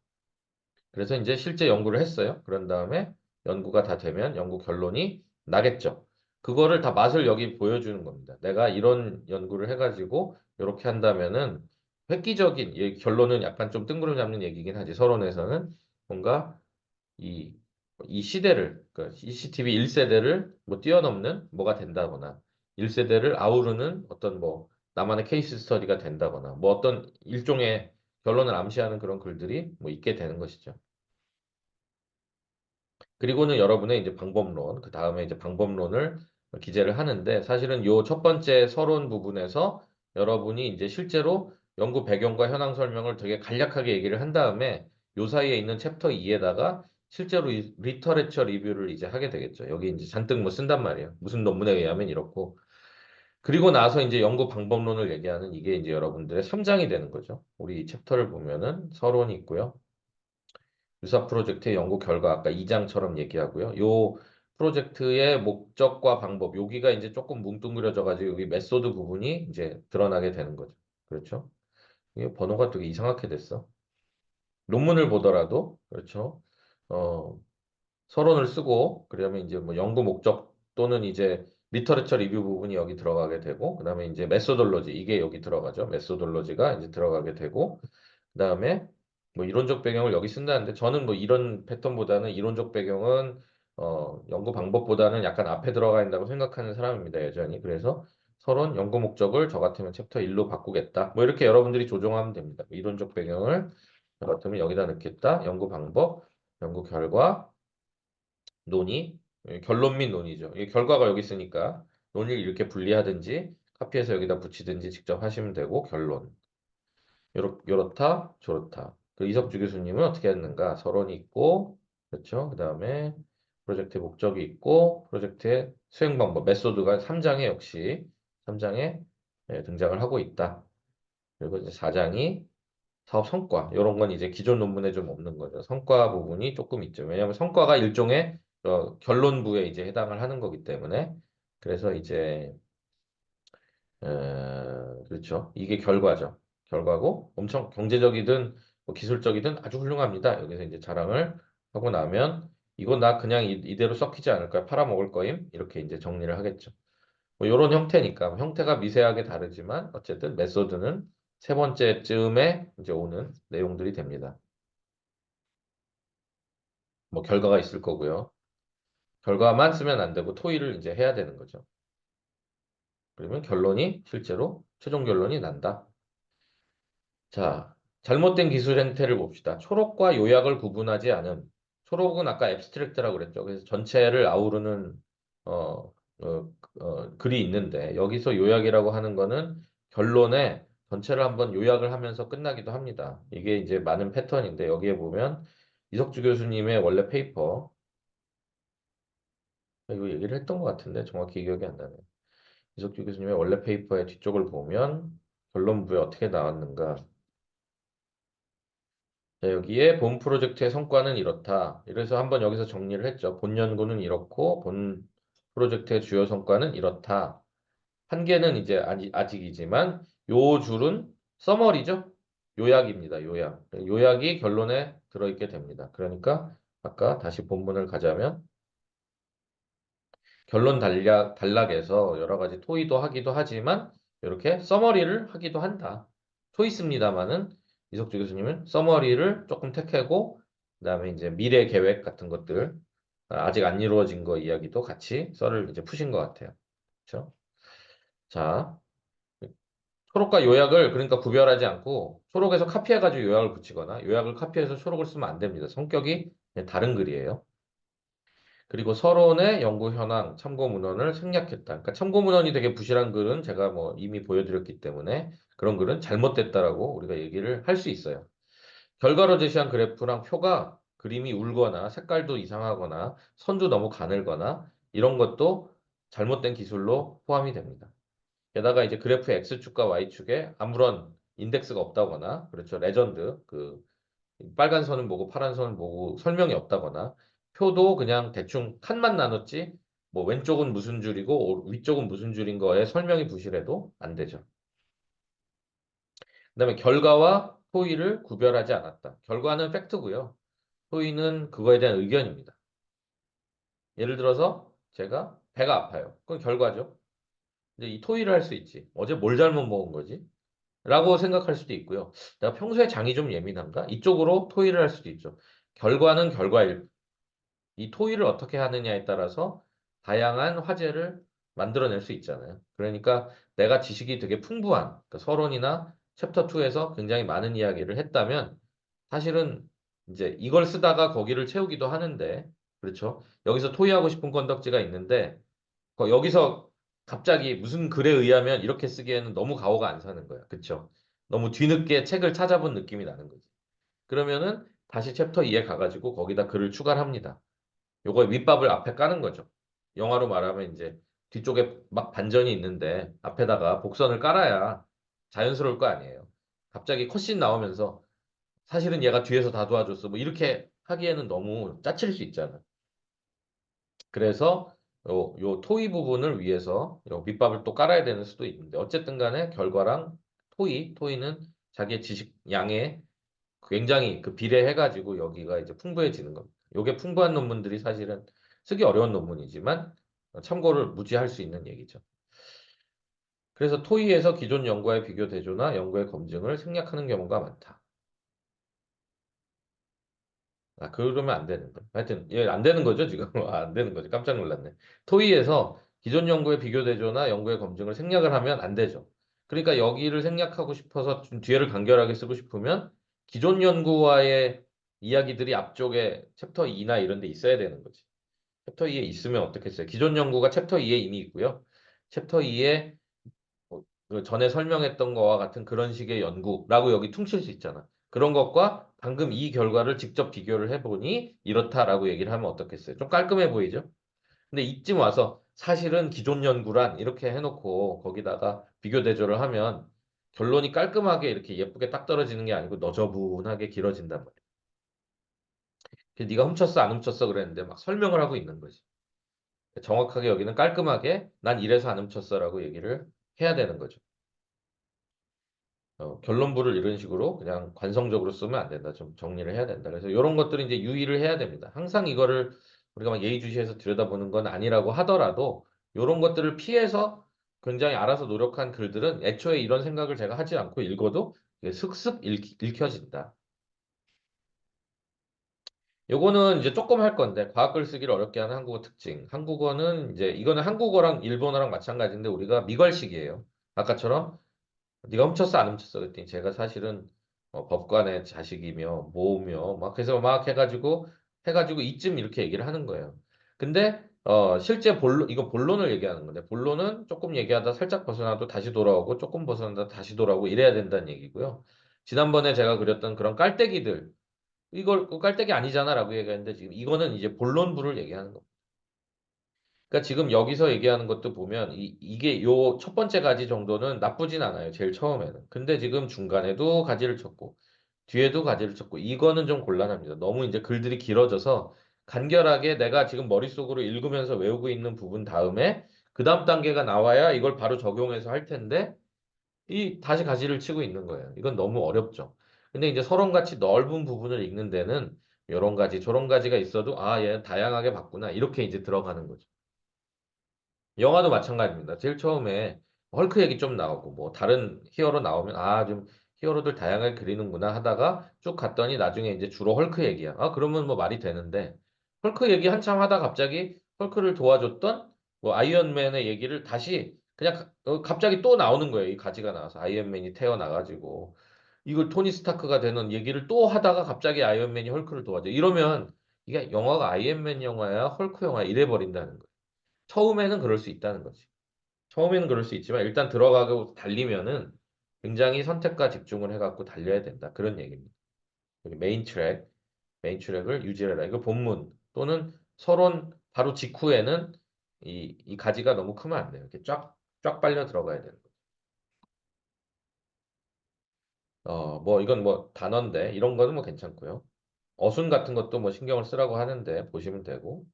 그래서 이제 실제 연구를 했어요. 그런 다음에 연구가 다 되면 연구 결론이 나겠죠. 그거를 다 맛을 여기 보여주는 겁니다. 내가 이런 연구를 해가지고 이렇게 한다면은 획기적인 결론은 약간 좀 뜬구름 잡는 얘기긴 하지. 서론에서는 뭔가 이, 이 시대를, 그러니까 CCTV 1세대를 뭐 뛰어넘는 뭐가 된다거나 1세대를 아우르는 어떤 뭐 나만의 케이스 스터디가 된다거나 뭐 어떤 일종의 결론을 암시하는 그런 글들이 뭐 있게 되는 것이죠. 그리고는 여러분의 이제 방법론, 그 다음에 이제 방법론을 기재를 하는데 사실은 요 첫 번째 서론 부분에서 여러분이 이제 실제로 연구 배경과 현황 설명을 되게 간략하게 얘기를 한 다음에 요 사이에 있는 챕터 2에다가 실제로 이 리터레처 리뷰를 이제 하게 되겠죠. 여기 이제 잔뜩 뭐 쓴단 말이에요. 무슨 논문에 의하면 이렇고. 그리고 나서 이제 연구 방법론을 얘기하는 이게 이제 여러분들의 3장이 되는 거죠. 우리 이 챕터를 보면은 서론이 있고요. 유사 프로젝트의 연구 결과 아까 2장처럼 얘기하고요. 요 프로젝트의 목적과 방법, 여기가 이제 조금 뭉뚱그려져 가지고 여기 메소드 부분이 이제 드러나게 되는 거죠. 그렇죠? 이게 번호가 되게 이상하게 됐어. 논문을 보더라도 그렇죠. 어, 서론을 쓰고 그러면 이제 뭐 연구 목적 또는 이제 리터레처 리뷰 부분이 여기 들어가게 되고 그다음에 이제 메소돌로지 이게 여기 들어가죠. 메소돌로지가 이제 들어가게 되고 그다음에 뭐 이론적 배경을 여기 쓴다는데 저는 뭐 이런 패턴보다는 이론적 배경은 연구 방법보다는 약간 앞에 들어가 있다고 생각하는 사람입니다. 여전히. 그래서 서론 연구 목적을 저 같으면 챕터 1로 바꾸겠다. 뭐 이렇게 여러분들이 조정하면 됩니다. 이론적 배경을 저 같으면 여기다 넣겠다. 연구 방법, 연구 결과 논의, 결론 및 논의죠. 이 결과가 여기 있으니까 논의를 이렇게 분리하든지 카피해서 여기다 붙이든지 직접 하시면 되고 결론. 요렇다, 저렇다. 그 이석주 교수님은 어떻게 했는가? 서론이 있고, 그렇죠? 그 다음에 프로젝트의 목적이 있고, 프로젝트의 수행 방법, 메소드가 3장에 역시 3장에 등장을 하고 있다. 그리고 이제 4장이 사업 성과 이런 건 이제 기존 논문에 좀 없는 거죠. 성과 부분이 조금 있죠. 왜냐하면 성과가 일종의 결론부에 이제 해당을 하는 거기 때문에 그래서 이제 그렇죠. 이게 결과죠. 결과고 엄청 경제적이든 뭐 기술적이든 아주 훌륭합니다. 여기서 이제 자랑을 하고 나면 이거 나 그냥 이대로 썩히지 않을 거야. 팔아먹을 거임. 이렇게 이제 정리를 하겠죠. 뭐 이런 형태니까 형태가 미세하게 다르지만 어쨌든 메소드는 세 번째쯤에 이제 오는 내용들이 됩니다. 뭐 결과가 있을 거고요. 결과만 쓰면 안 되고 토의를 이제 해야 되는 거죠. 그러면 결론이 실제로 최종 결론이 난다. 자, 잘못된 기술 행태를 봅시다. 초록과 요약을 구분하지 않음. 초록은 아까 앱스트랙트라고 그랬죠. 그래서 전체를 아우르는 어, 글이 있는데 여기서 요약이라고 하는 거는 결론에 전체를 한번 요약을 하면서 끝나기도 합니다. 이게 이제 많은 패턴인데 여기에 보면 이석주 교수님의 원래 페이퍼 이거 얘기를 했던 것 같은데 정확히 기억이 안 나네요. 이석주 교수님의 원래 페이퍼의 뒤쪽을 보면 결론부에 어떻게 나왔는가. 자, 여기에 본 프로젝트의 성과는 이렇다. 이래서 한번 여기서 정리를 했죠. 본 연구는 이렇고 본 프로젝트의 주요 성과는 이렇다. 한 개는 이제 아직이지만 요 줄은 서머리죠. 요약입니다. 요약. 요약이 결론에 들어있게 됩니다. 그러니까 아까 다시 본문을 가자면 결론 단락에서 여러 가지 토의도 하기도 하지만 이렇게 서머리를 하기도 한다. 초이스입니다만은 이석주 교수님은 서머리를 조금 택하고 그다음에 이제 미래 계획 같은 것들 아직 안 이루어진 거 이야기도 같이 썰을 이제 푸신 것 같아요. 그렇죠? 자, 초록과 요약을 그러니까 구별하지 않고 초록에서 카피해가지고 요약을 붙이거나 요약을 카피해서 초록을 쓰면 안 됩니다. 성격이 그냥 다른 글이에요. 그리고 서론의 연구 현황, 참고 문헌을 생략했다. 그러니까 참고 문헌이 되게 부실한 글은 제가 뭐 이미 보여드렸기 때문에 그런 글은 잘못됐다라고 우리가 얘기를 할 수 있어요. 결과로 제시한 그래프랑 표가 그림이 울거나 색깔도 이상하거나 선도 너무 가늘거나 이런 것도 잘못된 기술로 포함이 됩니다. 게다가 이제 그래프의 X축과 Y축에 아무런 인덱스가 없다거나 그렇죠. 레전드 빨간 선은 뭐고 파란 선은 뭐고 설명이 없다거나 표도 그냥 대충 칸만 나눴지 뭐 왼쪽은 무슨 줄이고 위쪽은 무슨 줄인 거에 설명이 부실해도 안 되죠. 그다음에 결과와 토의를 구별하지 않았다. 결과는 팩트고요. 토의는 그거에 대한 의견입니다. 예를 들어서 제가 배가 아파요. 그건 결과죠. 근데 이 토의를 할 수 있지. 어제 뭘 잘못 먹은 거지? 라고 생각할 수도 있고요. 내가 평소에 장이 좀 예민한가? 이쪽으로 토의를 할 수도 있죠. 결과는 결과일 이 토의를 어떻게 하느냐에 따라서 다양한 화제를 만들어낼 수 있잖아요. 그러니까 내가 지식이 되게 풍부한 그러니까 서론이나 챕터 2에서 굉장히 많은 이야기를 했다면 사실은 이제 이걸 쓰다가 거기를 채우기도 하는데 그렇죠. 여기서 토의하고 싶은 건덕지가 있는데 여기서 갑자기 무슨 글에 의하면 이렇게 쓰기에는 너무 가오가 안 사는 거야. 그렇죠. 너무 뒤늦게 책을 찾아본 느낌이 나는 거지. 그러면은 다시 챕터 2에 가가지고 거기다 글을 추가를 합니다. 요거 밑밥을 앞에 까는 거죠. 영화로 말하면 이제 뒤쪽에 막 반전이 있는데 앞에다가 복선을 깔아야 자연스러울 거 아니에요. 갑자기 컷신 나오면서 사실은 얘가 뒤에서 다 도와줬어. 뭐 이렇게 하기에는 너무 짜칠 수 있잖아. 그래서 요 토의 부분을 위해서 요 밑밥을 또 깔아야 되는 수도 있는데 어쨌든 간에 결과랑 토의는 자기의 지식 양에 굉장히 그 비례해가지고 여기가 이제 풍부해지는 겁니다. 요게 풍부한 논문들이 사실은 쓰기 어려운 논문이지만 참고를 무지할 수 있는 얘기죠. 그래서 토의에서 기존 연구와의 비교 대조나 연구의 검증을 생략하는 경우가 많다. 아, 그러면 안 되는 거. 하여튼, 예, 안 되는 거죠, 지금. 아, 안 되는 거죠. 깜짝 놀랐네. 토의에서 기존 연구의 비교 대조나 연구의 검증을 생략을 하면 안 되죠. 그러니까 여기를 생략하고 싶어서 좀 뒤에를 간결하게 쓰고 싶으면 기존 연구와의 이야기들이 앞쪽에 챕터 2나 이런 데 있어야 되는 거지. 챕터 2에 있으면 어떻겠어요? 기존 연구가 챕터 2에 이미 있고요. 챕터 2에 그 전에 설명했던 거와 같은 그런 식의 연구라고 여기 퉁칠 수 있잖아. 그런 것과 방금 이 결과를 직접 비교를 해보니 이렇다라고 얘기를 하면 어떻겠어요? 좀 깔끔해 보이죠? 근데 이쯤 와서 사실은 기존 연구란 이렇게 해놓고 거기다가 비교 대조를 하면 결론이 깔끔하게 이렇게 예쁘게 딱 떨어지는 게 아니고 너저분하게 길어진단 말이야. 그래서 네가 훔쳤어 안 훔쳤어 그랬는데 막 설명을 하고 있는 거지. 정확하게 여기는 깔끔하게 난 이래서 안 훔쳤어라고 얘기를 해야 되는 거죠. 결론부를 이런 식으로 그냥 관성적으로 쓰면 안 된다. 좀 정리를 해야 된다. 그래서 이런 것들은 이제 유의를 해야 됩니다. 항상 이거를 우리가 막 예의주시해서 들여다보는 건 아니라고 하더라도 이런 것들을 피해서 굉장히 알아서 노력한 글들은 애초에 이런 생각을 제가 하지 않고 읽어도 이게 슥슥 읽혀진다. 요거는 이제 조금 할 건데 과학 글쓰기를 어렵게 하는 한국어 특징. 한국어는 이제 이거는 한국어랑 일본어랑 마찬가지인데 우리가 미걸식이에요. 아까처럼 네가 훔쳤어 안 훔쳤어 그랬더니 제가 사실은 법관의 자식이며 뭐며 막 그래서 막 해가지고 이쯤 이렇게 얘기를 하는 거예요. 근데 실제 본론 이거 본론을 얘기하는 건데 본론은 조금 얘기하다 살짝 벗어나도 다시 돌아오고 조금 벗어나다 다시 돌아오고 이래야 된다는 얘기고요. 지난번에 제가 그렸던 그런 깔때기들 이걸 그 깔때기 아니잖아라고 얘기했는데 지금 이거는 이제 본론부를 얘기하는 겁니다. 그러니까 지금 여기서 얘기하는 것도 보면 이게 요 첫 번째 가지 정도는 나쁘진 않아요. 제일 처음에는. 근데 지금 중간에도 가지를 쳤고 뒤에도 가지를 쳤고 이거는 좀 곤란합니다. 너무 이제 글들이 길어져서 간결하게 내가 지금 머릿속으로 읽으면서 외우고 있는 부분 다음에 그 다음 단계가 나와야 이걸 바로 적용해서 할 텐데 이 다시 가지를 치고 있는 거예요. 이건 너무 어렵죠. 근데 이제 서론같이 넓은 부분을 읽는 데는 요런 가지 저런 가지가 있어도 아, 얘 다양하게 봤구나. 이렇게 이제 들어가는 거죠. 영화도 마찬가지입니다. 제일 처음에 헐크 얘기 좀 나오고 뭐 다른 히어로 나오면 아, 좀 히어로들 다양하게 그리는구나 하다가 쭉 갔더니 나중에 이제 주로 헐크 얘기야. 아, 그러면 뭐 말이 되는데 헐크 얘기 한참 하다 갑자기 헐크를 도와줬던 뭐 아이언맨의 얘기를 다시 그냥 갑자기 또 나오는 거예요. 이 가지가 나와서 아이언맨이 태어나가지고 이걸 토니 스타크가 되는 얘기를 또 하다가 갑자기 아이언맨이 헐크를 도와줘. 이러면 이게 영화가 아이언맨 영화야, 헐크 영화야 이래 버린다는 거예요. 처음에는 그럴 수 있다는 거지. 처음에는 그럴 수 있지만 일단 들어가고 달리면은 굉장히 선택과 집중을 해갖고 달려야 된다. 그런 얘기입니다. 여기 메인 트랙을 유지해라. 이거 본문 또는 서론 바로 직후에는 이 가지가 너무 크면 안 돼요. 이렇게 쫙 빨려 들어가야 되는 거죠. 뭐 이건 뭐 단어인데 이런 거는 뭐 괜찮고요. 어순 같은 것도 뭐 신경을 쓰라고 하는데 보시면 되고.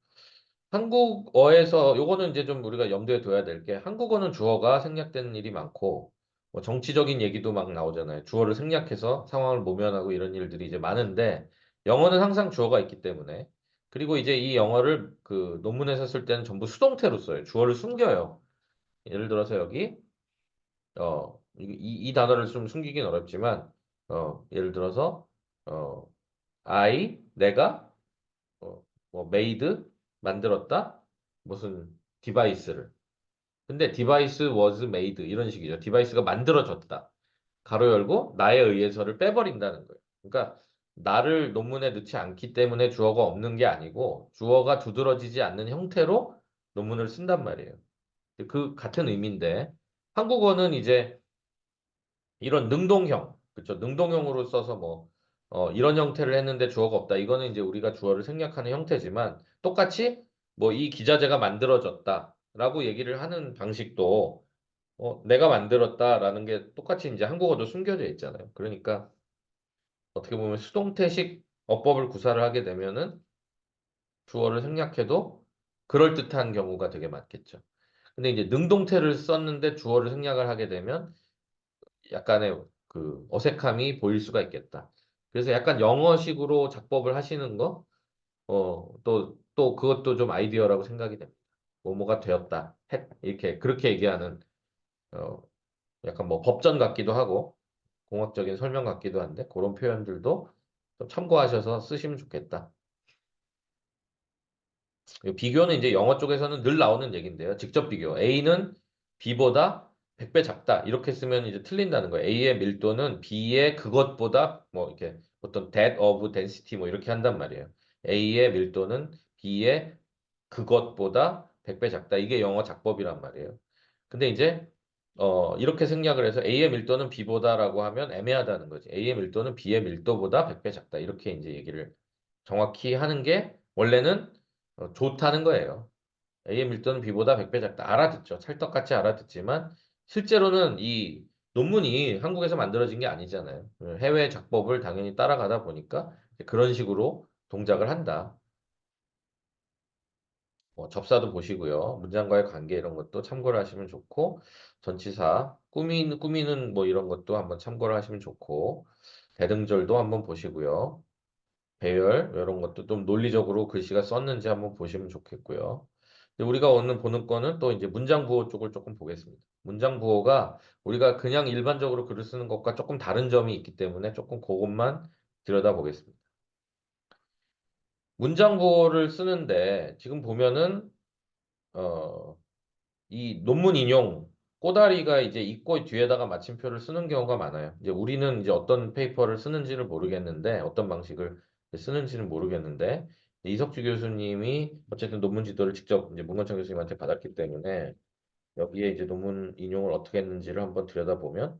한국어에서 요거는 이제 좀 우리가 염두에 둬야 될 게 한국어는 주어가 생략되는 일이 많고 뭐 정치적인 얘기도 막 나오잖아요. 주어를 생략해서 상황을 모면하고 이런 일들이 이제 많은데 영어는 항상 주어가 있기 때문에 그리고 이제 이 영어를 그 논문에서 쓸 때는 전부 수동태로 써요. 주어를 숨겨요. 예를 들어서 여기 이 단어를 좀 숨기긴 어렵지만 예를 들어서 어 내가 뭐 made 만들었다 무슨 디바이스를 근데 디바이스 was made 이런 식이죠. 디바이스가 만들어졌다. 가로 열고 나에 의해서를 빼버린다는 거예요. 그러니까 나를 논문에 넣지 않기 때문에 주어가 없는 게 아니고 주어가 두드러지지 않는 형태로 논문을 쓴단 말이에요. 그 같은 의미인데 한국어는 이제 이런 능동형, 그렇죠? 능동형으로 써서 뭐 이런 형태를 했는데 주어가 없다. 이거는 이제 우리가 주어를 생략하는 형태지만 똑같이 뭐 이 기자재가 만들어졌다라고 얘기를 하는 방식도 내가 만들었다라는 게 똑같이 이제 한국어도 숨겨져 있잖아요. 그러니까 어떻게 보면 수동태식 어법을 구사를 하게 되면은 주어를 생략해도 그럴듯한 경우가 되게 많겠죠. 근데 이제 능동태를 썼는데 주어를 생략을 하게 되면 약간의 그 어색함이 보일 수가 있겠다. 그래서 약간 영어식으로 작법을 하시는 거, 또 그것도 좀 아이디어라고 생각이 됩니다. 뭐뭐가 되었다, 이렇게 그렇게 얘기하는 어, 약간 뭐 법전 같기도 하고 공학적인 설명 같기도 한데 그런 표현들도 좀 참고하셔서 쓰시면 좋겠다. 이 비교는 이제 영어 쪽에서는 늘 나오는 얘기인데요. 직접 비교. A는 B보다 100배 작다. 이렇게 쓰면 이제 틀린다는 거예요. A의 밀도는 B의 그것보다 뭐 이렇게 어떤 that of density 뭐 이렇게 한단 말이에요. A의 밀도는 B의 그것보다 100배 작다. 이게 영어 작법이란 말이에요. 근데 이제 이렇게 생략을 해서 A의 밀도는 B보다라고 하면 애매하다는 거지. A의 밀도는 B의 밀도보다 100배 작다. 이렇게 이제 얘기를 정확히 하는 게 원래는 좋다는 거예요. A의 밀도는 B보다 100배 작다. 알아듣죠. 찰떡같이 알아듣지만 실제로는 이 논문이 한국에서 만들어진 게 아니잖아요. 해외 작법을 당연히 따라가다 보니까 그런 식으로 동작을 한다. 접사도 보시고요. 문장과의 관계 이런 것도 참고를 하시면 좋고 전치사 꾸미는 뭐 이런 것도 한번 참고를 하시면 좋고 대등절도 한번 보시고요. 배열 이런 것도 좀 논리적으로 글씨가 썼는지 한번 보시면 좋겠고요. 우리가 오늘 보는 거는 또 이제 문장 부호 쪽을 조금 보겠습니다. 문장 부호가 우리가 그냥 일반적으로 글을 쓰는 것과 조금 다른 점이 있기 때문에 조금 그것만 들여다보겠습니다. 문장 부호를 쓰는데 지금 보면은 어, 이 논문 인용 꼬다리가 이제 있고 뒤에다가 마침표를 쓰는 경우가 많아요. 이제 우리는 이제 어떤 페이퍼를 쓰는지를 모르겠는데 어떤 방식을 쓰는지는 모르겠는데 이석주 교수님이 어쨌든 논문 지도를 직접 이제 문건창 교수님한테 받았기 때문에 여기에 이제 논문 인용을 어떻게 했는지를 한번 들여다보면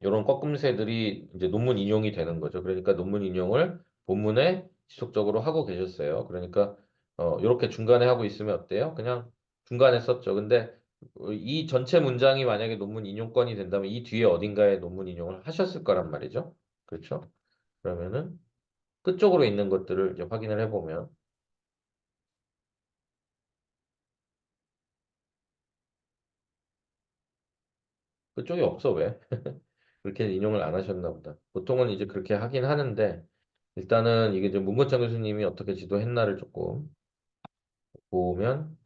이런 꺾임새들이 이제 논문 인용이 되는 거죠. 그러니까 논문 인용을 본문에 지속적으로 하고 계셨어요. 그러니까 이렇게 중간에 하고 있으면 어때요? 그냥 중간에 썼죠. 근데 이 전체 문장이 만약에 논문 인용권이 된다면 이 뒤에 어딘가에 논문 인용을 하셨을 거란 말이죠. 그렇죠? 그러면은 끝쪽으로 있는 것들을 이제 확인을 해보면 그쪽이 없어 왜? 그렇게 인용을 안 하셨나 보다. 보통은 이제 그렇게 하긴 하는데 일단은 이게 이제 문건창 교수님이 어떻게 지도했나를 조금 보면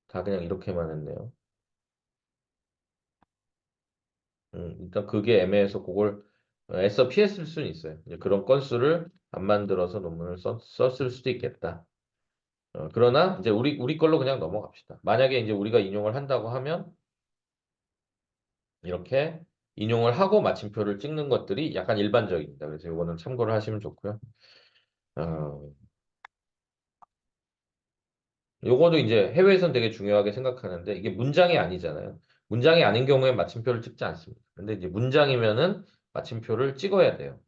다 그냥 이렇게만 했네요. 일단 그게 애매해서 그걸 애써 피했을 수는 있어요. 이제 그런 건수를 안 만들어서 논문을 썼을 수도 있겠다. 그러나 이제 우리 걸로 그냥 넘어갑시다. 만약에 이제 우리가 인용을 한다고 하면 이렇게 인용을 하고 마침표를 찍는 것들이 약간 일반적입니다. 그래서 이거는 참고를 하시면 좋고요. 어, 요거도 이제 해외에서는 되게 중요하게 생각하는데 이게 문장이 아니잖아요. 문장이 아닌 경우에 마침표를 찍지 않습니다. 근데 이제 문장이면은 마침표를 찍어야 돼요.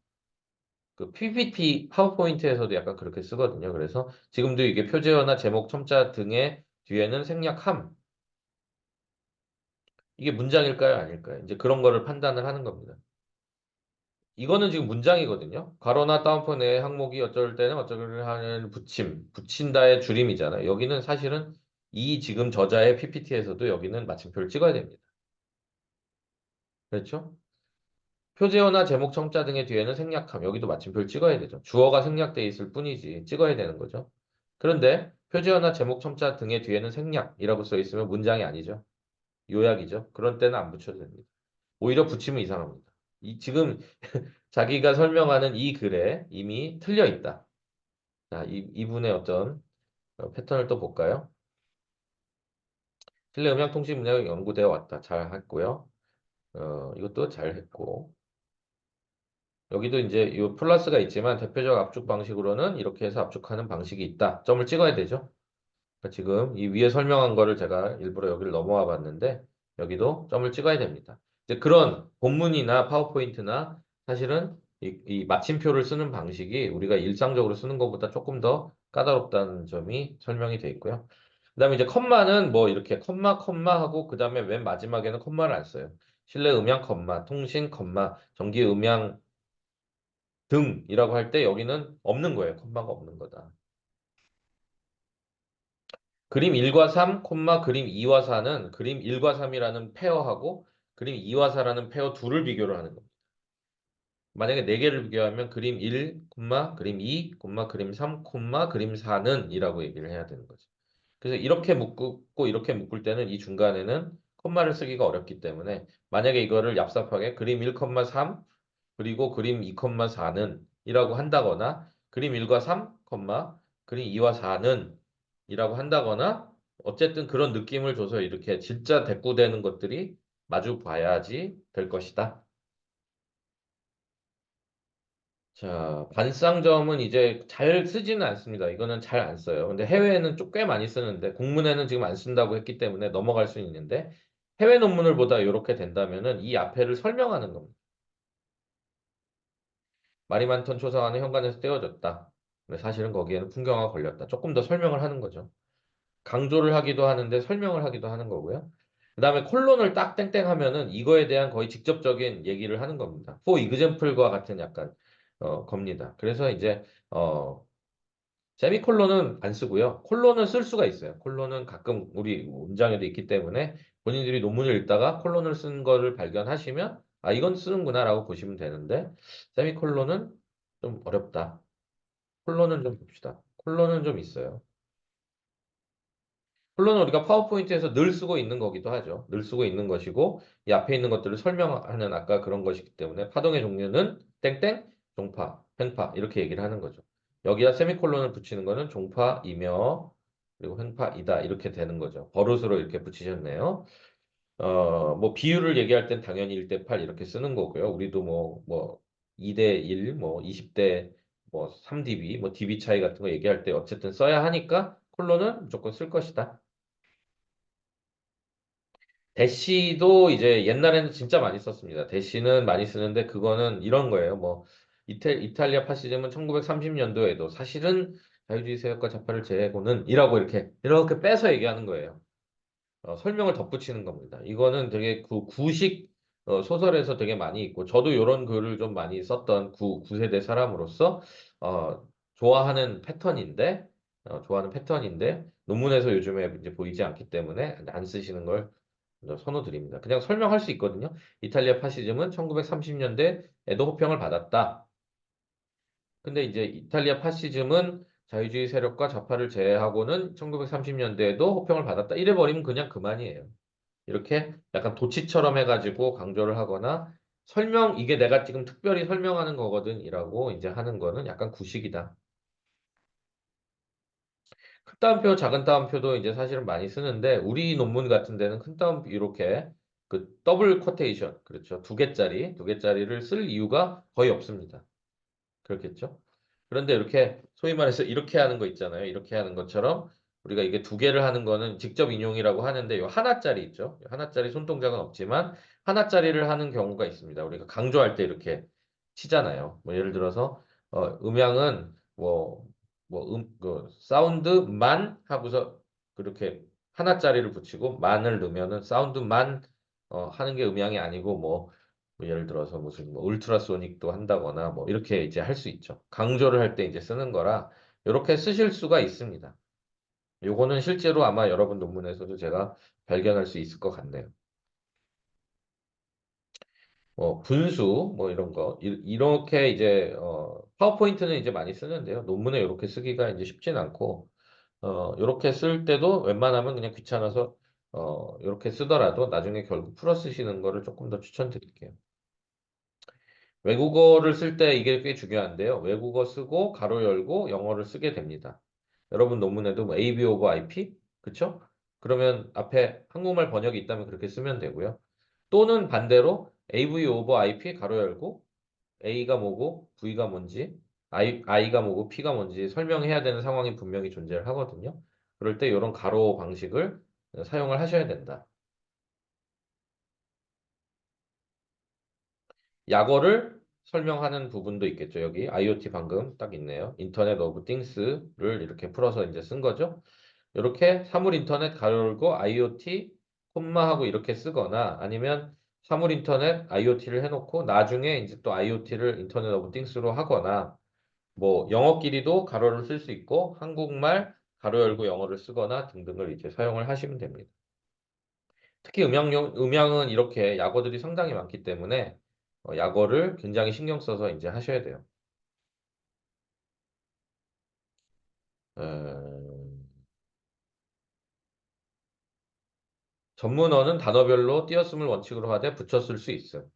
그 PPT 파워포인트에서도 약간 그렇게 쓰거든요. 그래서 지금도 이게 표제어나 제목, 첨자 등의 뒤에는 생략함 이게 문장일까요? 아닐까요? 이제 그런 거를 판단을 하는 겁니다. 이거는 지금 문장이거든요. 가로나 따옴표 내 항목이 어쩔 때는 어쩔 하는 붙인다의 줄임이잖아요. 여기는 사실은 이 지금 저자의 PPT에서도 여기는 마침표를 찍어야 됩니다. 그렇죠? 표제어나 제목 청자 등의 뒤에는 생략함. 여기도 마침표를 찍어야 되죠. 주어가 생략돼 있을 뿐이지 찍어야 되는 거죠. 그런데 표제어나 제목 청자 등의 뒤에는 생략이라고 써 있으면 문장이 아니죠. 요약이죠. 그런 때는 안 붙여도 됩니다. 오히려 붙이면 이상합니다. 지금 자기가 설명하는 이 글에 이미 틀려 있다. 자, 이분의 어떤 패턴을 또 볼까요? 실내 음향통신 분야가 연구되어 왔다. 잘 했고요. 이것도 잘 했고. 여기도 이제 이 플러스가 있지만 대표적 압축 방식으로는 이렇게 해서 압축하는 방식이 있다. 점을 찍어야 되죠. 그러니까 지금 이 위에 설명한 거를 제가 일부러 여기를 넘어와 봤는데 여기도 점을 찍어야 됩니다. 이제 그런 본문이나 파워포인트나 사실은 이 마침표를 쓰는 방식이 우리가 일상적으로 쓰는 것보다 조금 더 까다롭다는 점이 설명이 돼 있고요. 그다음에 이제 컴마는 뭐 이렇게 컴마 하고 그다음에 맨 마지막에는 컴마를 안 써요. 실내 음향 컴마, 통신 컴마, 전기 음향 등이라고 할 때 여기는 없는 거예요. 콤마가 없는 거다. 그림 1과 3, 콤마 그림 2와 4는 그림 1과 3이라는 페어하고 그림 2와 4라는 페어 둘을 비교를 하는 겁니다. 만약에 4개를 비교하면 그림 1, 콤마 그림 2, 콤마 그림 3, 콤마 그림 4는 이라고 얘기를 해야 되는 거죠. 그래서 이렇게 묶고 이렇게 묶을 때는 이 중간에는 콤마를 쓰기가 어렵기 때문에 만약에 이거를 얍삽하게 그림 1,3 그리고 그림 2,4는 이라고 한다거나 그림 1과 3, 그림 2와 4는 이라고 한다거나 어쨌든 그런 느낌을 줘서 이렇게 진짜 대꾸되는 것들이 마주 봐야지 될 것이다. 자, 반쌍점은 이제 잘 쓰지는 않습니다. 이거는 잘 안 써요. 근데 해외에는 좀 꽤 많이 쓰는데 공문에는 지금 안 쓴다고 했기 때문에 넘어갈 수 있는데 해외 논문을 보다 이렇게 된다면은 이 앞에를 설명하는 겁니다. 말이 많던 초상화는 현관에서 떼어졌다. 근데 사실은 거기에는 풍경화가 걸렸다. 조금 더 설명을 하는 거죠. 강조를 하기도 하는데 설명을 하기도 하는 거고요. 그다음에 콜론을 딱 땡땡하면은 이거에 대한 거의 직접적인 얘기를 하는 겁니다. for example과 같은 약간 겁니다. 그래서 이제 세미콜론은 안 쓰고요. 콜론은 쓸 수가 있어요. 콜론은 가끔 우리 문장에도 있기 때문에 본인들이 논문을 읽다가 콜론을 쓴 거를 발견하시면 아 이건 쓰는구나라고 보시면 되는데 세미콜론은 좀 어렵다. 콜론은 좀 봅시다. 콜론은 좀 있어요. 콜론은 우리가 파워포인트에서 늘 쓰고 있는 거기도 하죠. 늘 쓰고 있는 것이고 이 앞에 있는 것들을 설명하는 아까 그런 것이기 때문에 파동의 종류는 땡땡, 종파, 횡파 이렇게 얘기를 하는 거죠. 여기다 세미콜론을 붙이는 거는 종파이며 그리고 횡파이다 이렇게 되는 거죠. 버릇으로 이렇게 붙이셨네요. 뭐 비율을 얘기할 땐 당연히 1대 8 이렇게 쓰는 거고요. 우리도 뭐 2대 1, 뭐 20대 뭐 3dB, 뭐 dB 차이 같은 거 얘기할 때 어쨌든 써야 하니까 콜론은 무조건 쓸 것이다. 대시도 이제 옛날에는 진짜 많이 썼습니다. 대시는 많이 쓰는데 그거는 이런 거예요. 뭐 이탈리아 파시즘은 1930년도에도 사실은 자유주의 세력과 좌파를 제외고는 이라고 이렇게 빼서 얘기하는 거예요. 설명을 덧붙이는 겁니다. 이거는 되게 구식 소설에서 되게 많이 있고 저도 이런 글을 좀 많이 썼던 구세대 사람으로서 어, 좋아하는 패턴인데 논문에서 요즘에 이제 보이지 않기 때문에 안 쓰시는 걸 선호드립니다. 그냥 설명할 수 있거든요. 이탈리아 파시즘은 1930년대에도 호평을 받았다. 근데 이제 이탈리아 파시즘은 자유주의 세력과 좌파를 제외하고는 1930년대에도 호평을 받았다. 이래 버리면 그냥 그만이에요. 이렇게 약간 도치처럼 해가지고 강조를 하거나 이게 내가 지금 특별히 설명하는 거거든이라고 이제 하는 거는 약간 구식이다. 큰 따옴표, 작은 따옴표도 이제 사실은 많이 쓰는데 우리 논문 같은 데는 큰 따옴표 이렇게 그 더블 쿼테이션 그렇죠. 두 개짜리를 쓸 이유가 거의 없습니다. 그렇겠죠? 그런데 이렇게 소위 말해서 이렇게 하는 거 있잖아요. 이렇게 하는 것처럼 우리가 이게 두 개를 하는 거는 직접 인용이라고 하는데 요 하나짜리 있죠. 요 하나짜리 손동작은 없지만 하나짜리를 하는 경우가 있습니다. 우리가 강조할 때 이렇게 치잖아요. 뭐 예를 들어서 음향은 그 사운드만 하고서 그렇게 하나짜리를 붙이고 만을 넣으면은 사운드만 하는 게 음향이 아니고 뭐 예를 들어서 무슨 뭐 울트라소닉도 한다거나 뭐 이렇게 이제 할 수 있죠. 강조를 할 때 이제 쓰는 거라 이렇게 쓰실 수가 있습니다. 요거는 실제로 아마 여러분 논문에서도 제가 발견할 수 있을 것 같네요. 분수 뭐 이런 거 이렇게 이제 파워포인트는 이제 많이 쓰는데요. 논문에 이렇게 쓰기가 이제 쉽진 않고 이렇게 쓸 때도 웬만하면 그냥 귀찮아서 이렇게 쓰더라도 나중에 결국 풀어 쓰시는 거를 조금 더 추천드릴게요. 외국어를 쓸 때 이게 꽤 중요한데요. 외국어 쓰고 가로 열고 영어를 쓰게 됩니다. 여러분 논문에도 뭐 AB over IP, 그쵸? 그러면 앞에 한국말 번역이 있다면 그렇게 쓰면 되고요. 또는 반대로 AV over IP 가로 열고 A가 뭐고 V가 뭔지 I가 뭐고 P가 뭔지 설명해야 되는 상황이 분명히 존재를 하거든요. 그럴 때 이런 가로 방식을 사용을 하셔야 된다. 약어를 설명하는 부분도 있겠죠. 여기 IoT 방금 딱 있네요. 인터넷 오브 띵스를 이렇게 풀어서 이제 쓴 거죠. 이렇게 사물 인터넷 가로 열고 IoT 콤마하고 이렇게 쓰거나 아니면 사물 인터넷 IoT를 해놓고 나중에 이제 또 IoT를 인터넷 오브 띵스로 하거나 뭐 영어끼리도 가로를 쓸 수 있고 한국말 가로 열고 영어를 쓰거나 등등을 이제 사용을 하시면 됩니다. 특히 음향은 이렇게 약어들이 상당히 많기 때문에 약어를 굉장히 신경 써서 이제 하셔야 돼요. 어, 전문어는 단어별로 띄었음을 원칙으로 하되 붙여 쓸 수 있음.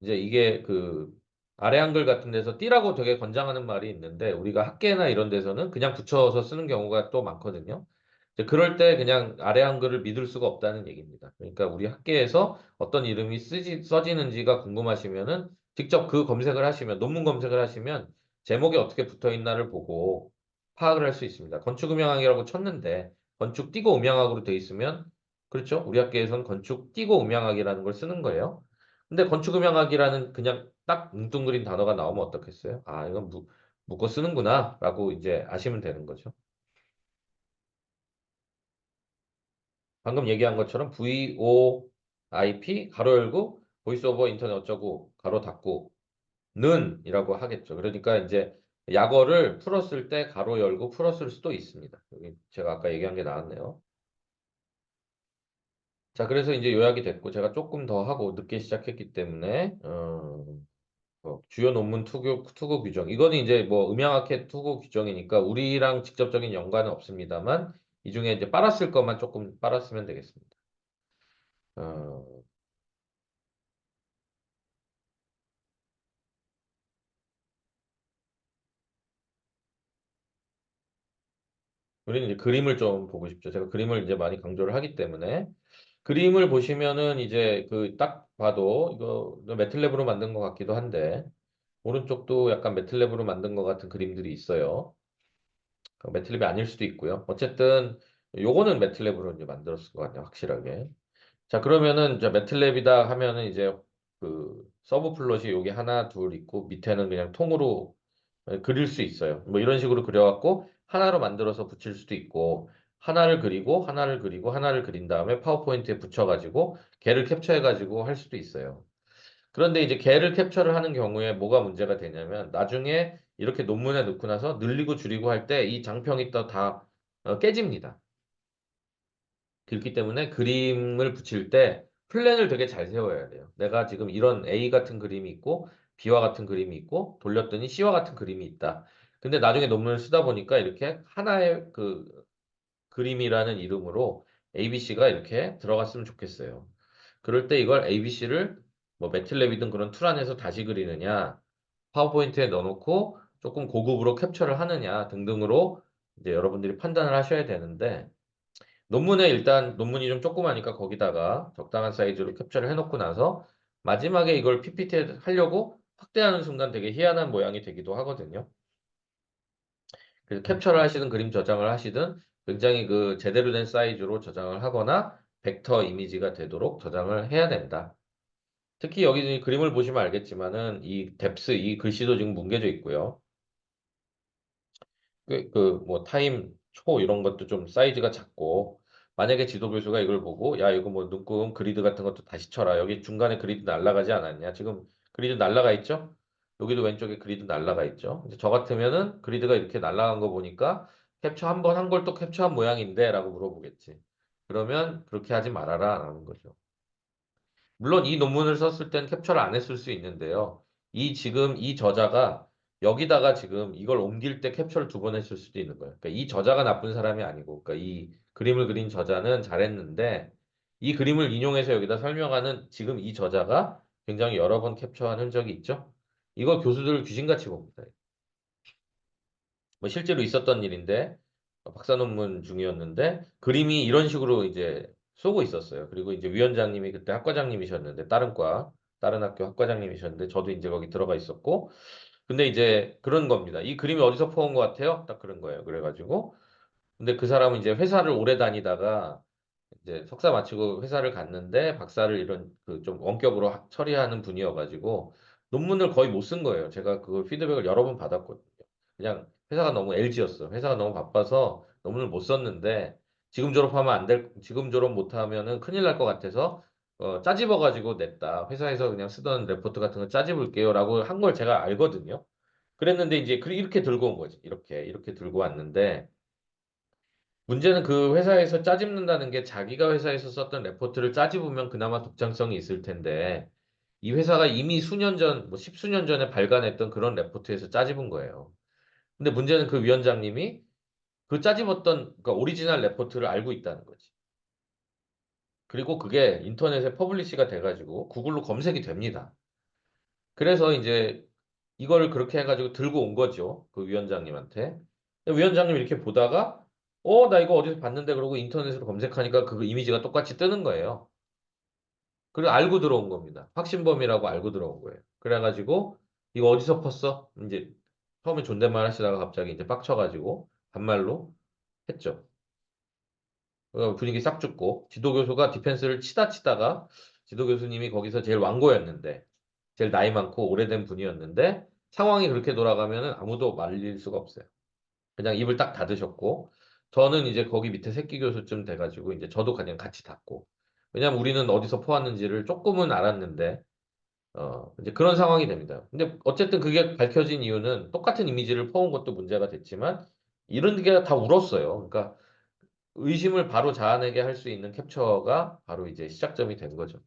이제 이게 그 아래 한글 같은 데서 띠라고 되게 권장하는 말이 있는데 우리가 학계나 이런 데서는 그냥 붙여서 쓰는 경우가 또 많거든요. 이제 그럴 때 그냥 아래 한글을 믿을 수가 없다는 얘기입니다. 그러니까 우리 학계에서 어떤 이름이 써지는지가 궁금하시면은 직접 그 검색을 하시면 논문 검색을 하시면 제목에 어떻게 붙어 있나를 보고 파악을 할 수 있습니다. 건축음향학이라고 쳤는데 건축 띄고 음향학으로 돼 있으면 그렇죠? 우리 학계에서는 건축 띄고 음향학이라는 걸 쓰는 거예요. 근데 건축음향학이라는 그냥 딱 뭉뚱그린 단어가 나오면 어떻겠어요? 아, 이건 묶어 쓰는구나, 라고 이제 아시면 되는 거죠. 방금 얘기한 것처럼 VOIP, 가로 열고, 보이스 오버 인터넷 어쩌고, 가로 닫고, 는, 이라고 하겠죠. 그러니까 이제 약어를 풀었을 때 가로 열고 풀었을 수도 있습니다. 여기 제가 아까 얘기한 게 나왔네요. 자, 그래서 이제 요약이 됐고, 제가 조금 더 하고 늦게 시작했기 때문에, 주요 논문 투구 규정. 이거는 이제 뭐 음향학회 투구 규정이니까 우리랑 직접적인 연관은 없습니다만 이 중에 이제 빨았을 것만 조금 빨았으면 되겠습니다. 어, 우리는 이제 그림을 좀 보고 싶죠. 제가 그림을 이제 많이 강조를 하기 때문에 그림을 보시면은 이제 그 딱 봐도 이거 매틀랩으로 만든 것 같기도 한데 오른쪽도 약간 매틀랩으로 만든 것 같은 그림들이 있어요. 매틀랩이 아닐 수도 있고요. 어쨌든 요거는 매틀랩으로 이제 만들었을 것 같네요. 확실하게. 자, 그러면은 이제 매틀랩이다 하면은 이제 그 서브 플롯이 여기 하나, 둘 있고 밑에는 그냥 통으로 그릴 수 있어요. 뭐 이런 식으로 그려갖고 하나로 만들어서 붙일 수도 있고 하나를 그리고 하나를 그리고 하나를 그린 다음에 파워포인트에 붙여가지고 걔를 캡처해가지고 할 수도 있어요. 그런데 이제 걔를 캡처를 하는 경우에 뭐가 문제가 되냐면 나중에 이렇게 논문에 넣고 나서 늘리고 줄이고 할 때 이 장평이 또 다 깨집니다. 그렇기 때문에 그림을 붙일 때 플랜을 되게 잘 세워야 돼요. 내가 지금 이런 A 같은 그림이 있고 B와 같은 그림이 있고 돌렸더니 C와 같은 그림이 있다. 근데 나중에 논문을 쓰다 보니까 이렇게 하나의 그 그림이라는 이름으로 ABC가 이렇게 들어갔으면 좋겠어요. 그럴 때 이걸 ABC를 뭐 매틀랩이든 그런 툴 안에서 다시 그리느냐, 파워포인트에 넣어놓고 조금 고급으로 캡처를 하느냐 등등으로 이제 여러분들이 판단을 하셔야 되는데 논문에 일단 논문이 좀 조그마니까 거기다가 적당한 사이즈로 캡처를 해놓고 나서 마지막에 이걸 PPT에 하려고 확대하는 순간 되게 희한한 모양이 되기도 하거든요. 그래서 캡처를 하시든 그림 저장을 하시든 굉장히 그 제대로 된 사이즈로 저장을 하거나 벡터 이미지가 되도록 저장을 해야 된다. 특히 여기 그림을 보시면 알겠지만은 이 뎁스 이 글씨도 지금 뭉개져 있고요. 그 뭐 타임 초 이런 것도 좀 사이즈가 작고 만약에 지도 교수가 이걸 보고 야 이거 뭐 눈금 그리드 같은 것도 다시 쳐라. 여기 중간에 그리드 날라가지 않았냐? 지금 그리드 날라가 있죠? 여기도 왼쪽에 그리드 날라가 있죠. 이제 저 같으면은 그리드가 이렇게 날라간 거 보니까 캡처 한 번 한 걸 또 캡처한 모양인데 라고 물어보겠지. 그러면 그렇게 하지 말아라 라는 거죠. 물론 이 논문을 썼을 땐 캡처를 안 했을 수 있는데요. 이 지금 이 저자가 여기다가 지금 이걸 옮길 때 캡처를 두 번 했을 수도 있는 거예요. 그러니까 이 저자가 나쁜 사람이 아니고, 그러니까 이 그림을 그린 저자는 잘했는데 이 그림을 인용해서 여기다 설명하는 지금 이 저자가 굉장히 여러 번 캡처한 흔적이 있죠. 이거 교수들 귀신같이 봅니다. 뭐 실제로 있었던 일인데 박사 논문 중이었는데 그림이 이런 식으로 이제 쏘고 있었어요. 그리고 이제 위원장님이 그때 학과장님이셨는데 다른 학교 학과장님이셨는데 저도 이제 거기 들어가 있었고 근데 이제 그런 겁니다. 이 그림이 어디서 퍼온 것 같아요? 딱 그런 거예요. 그래가지고 근데 그 사람은 이제 회사를 오래 다니다가 이제 석사 마치고 회사를 갔는데 박사를 이런 그 좀 원격으로 처리하는 분이어가지고 논문을 거의 못 쓴 거예요. 제가 그 피드백을 여러 번 받았거든요. 그냥 회사가 너무 LG였어. 회사가 너무 바빠서 논문을 못 썼는데 지금 졸업 못하면은 큰일 날 것 같아서 짜집어가지고 냈다. 회사에서 그냥 쓰던 레포트 같은 거 짜집을게요라고 한 걸 제가 알거든요. 그랬는데 이제 이렇게 들고 온 거지. 이렇게 들고 왔는데 문제는 그 회사에서 짜집는다는 게 자기가 회사에서 썼던 레포트를 짜집으면 그나마 독창성이 있을 텐데 이 회사가 이미 수년 전, 뭐 십수년 전에 발간했던 그런 레포트에서 짜집은 거예요. 근데 문제는 그 위원장님이 그 짜집었던 그러니까 오리지널 레포트를 알고 있다는 거지. 그리고 그게 인터넷에 퍼블리시가 돼가지고 구글로 검색이 됩니다. 그래서 이제 이걸 그렇게 해가지고 들고 온 거죠. 그 위원장님한테. 근데 위원장님 이렇게 보다가 나 이거 어디서 봤는데 그러고 인터넷으로 검색하니까 그 이미지가 똑같이 뜨는 거예요. 그리고 알고 들어온 겁니다. 확신범이라고 알고 들어온 거예요. 그래가지고 이거 어디서 펐어? 이제 처음에 존댓말 하시다가 갑자기 이제 빡쳐가지고 반말로 했죠. 분위기 싹 죽고 지도교수가 디펜스를 치다가 지도교수님이 거기서 제일 완고였는데 제일 나이 많고 오래된 분이었는데 상황이 그렇게 돌아가면은 아무도 말릴 수가 없어요. 그냥 입을 딱 닫으셨고 저는 이제 거기 밑에 새끼 교수쯤 돼가지고 이제 저도 그냥 같이 닫고 왜냐면 우리는 어디서 퍼왔는지를 조금은 알았는데 이제 그런 상황이 됩니다. 근데 어쨌든 그게 밝혀진 이유는 똑같은 이미지를 퍼온 것도 문제가 됐지만 이런 게 다 울었어요. 그러니까 의심을 바로 자아내게 할 수 있는 캡처가 바로 이제 시작점이 된 거죠.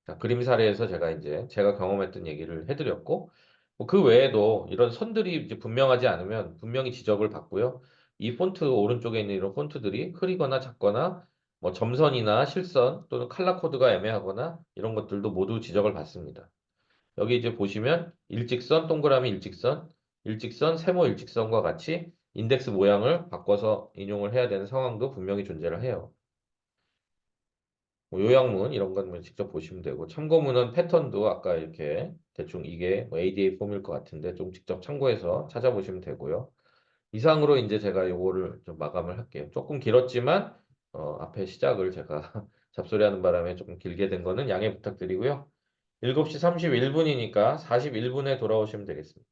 자, 그림 사례에서 제가 경험했던 얘기를 해드렸고, 뭐그 외에도 이런 선들이 이제 분명하지 않으면 분명히 지적을 받고요. 이 폰트 오른쪽에 있는 이런 폰트들이 흐리거나 작거나 뭐 점선이나 실선 또는 칼라 코드가 애매하거나 이런 것들도 모두 지적을 받습니다. 여기 이제 보시면 일직선, 동그라미 일직선, 세모 일직선과 같이 인덱스 모양을 바꿔서 인용을 해야 되는 상황도 분명히 존재를 해요. 뭐 요약문 이런 건 뭐 직접 보시면 되고 참고문은 패턴도 아까 이렇게 대충 이게 뭐 ADA 폼일 것 같은데 좀 직접 참고해서 찾아보시면 되고요. 이상으로 이제 제가 요거를 좀 마감을 할게요. 조금 길었지만 앞에 시작을 제가 잡소리하는 바람에 조금 길게 된 거는 양해 부탁드리고요. 7시 31분이니까 41분에 돌아오시면 되겠습니다.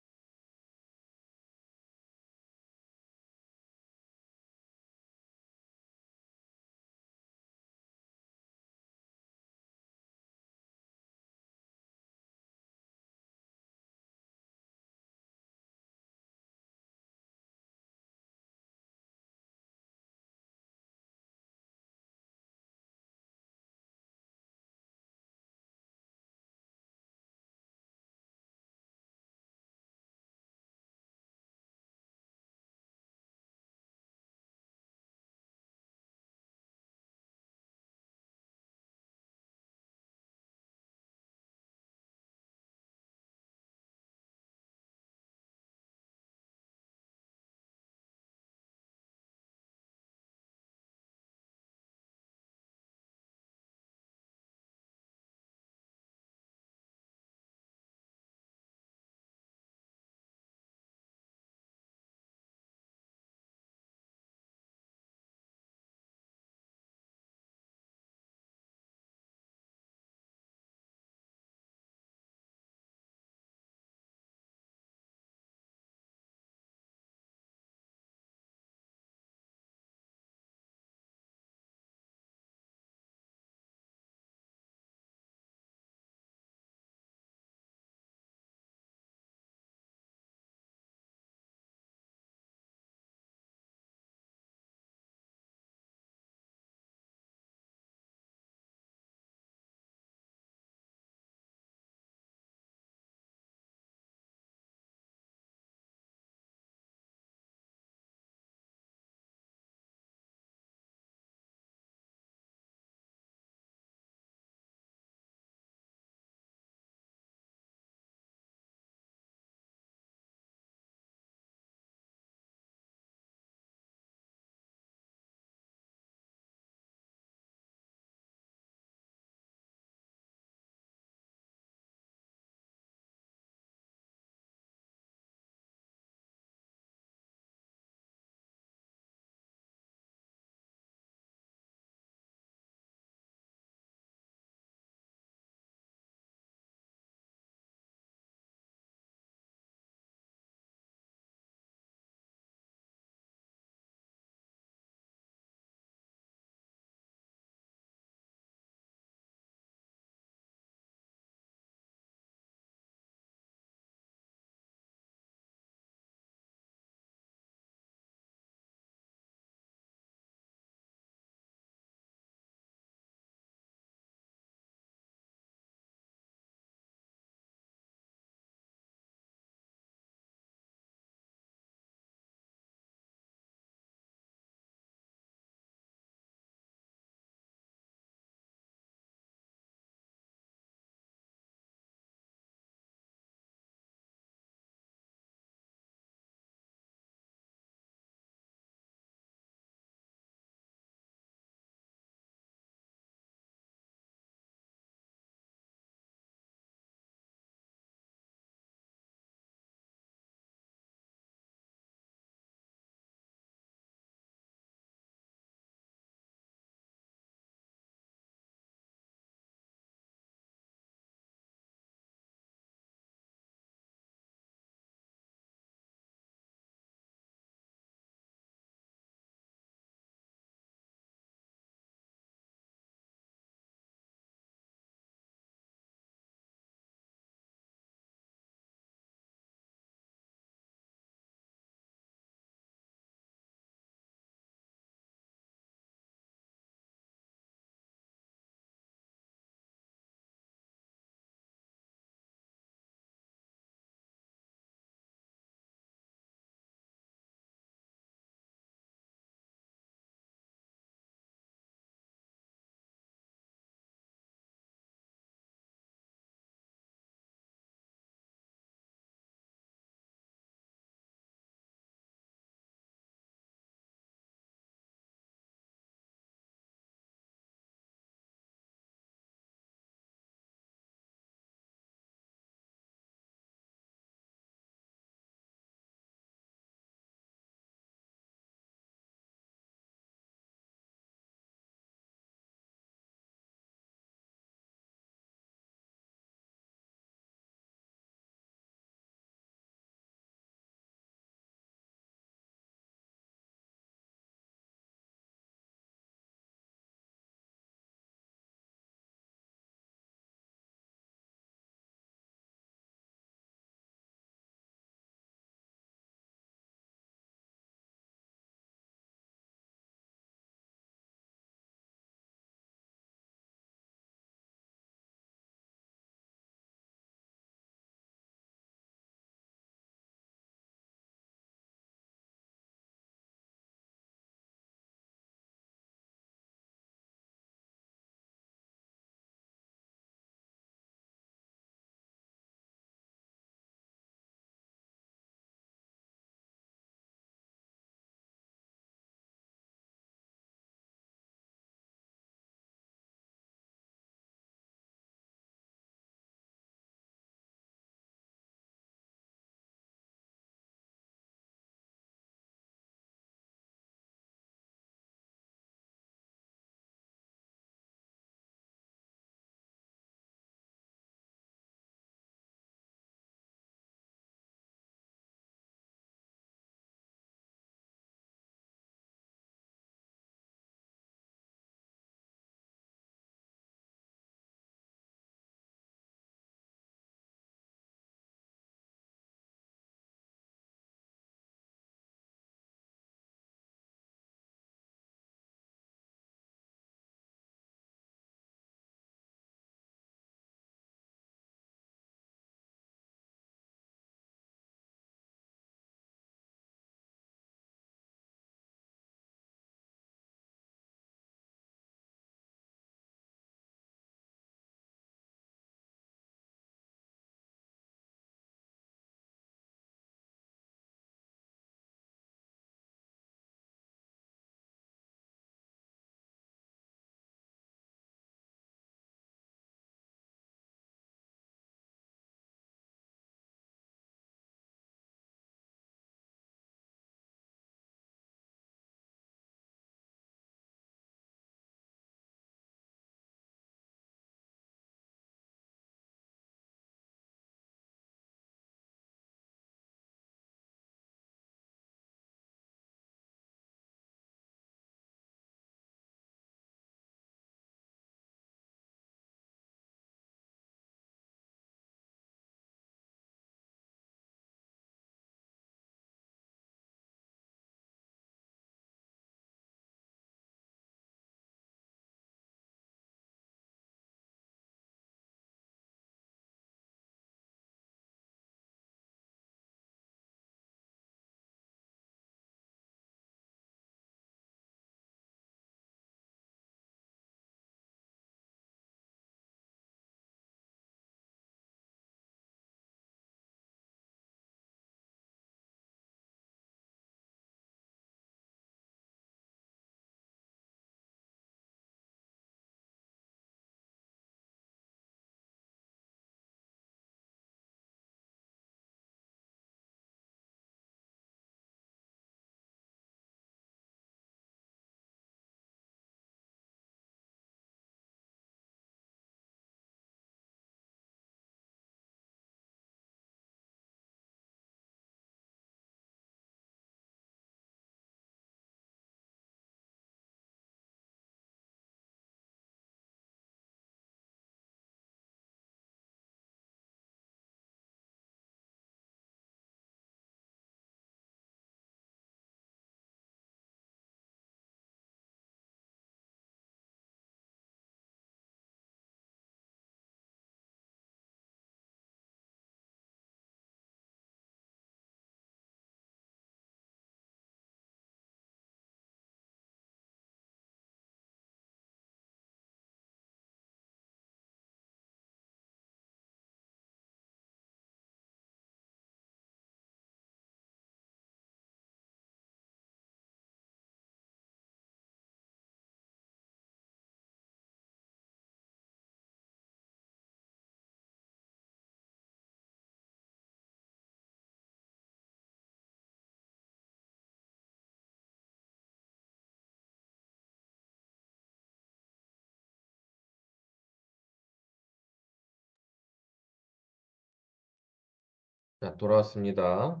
자, 돌아왔습니다.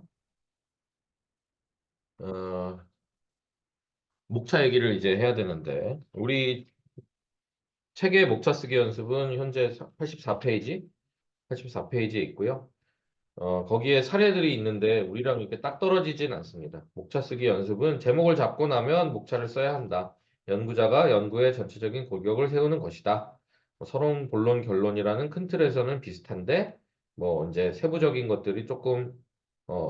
어, 목차 얘기를 이제 해야 되는데, 우리 책의 목차 쓰기 연습은 현재 84페이지? 84페이지에 있고요. 거기에 사례들이 있는데, 우리랑 이렇게 딱 떨어지진 않습니다. 목차 쓰기 연습은 제목을 잡고 나면 목차를 써야 한다. 연구자가 연구의 전체적인 골격을 세우는 것이다. 서론, 본론, 결론이라는 큰 틀에서는 비슷한데, 뭐, 이제 세부적인 것들이 조금,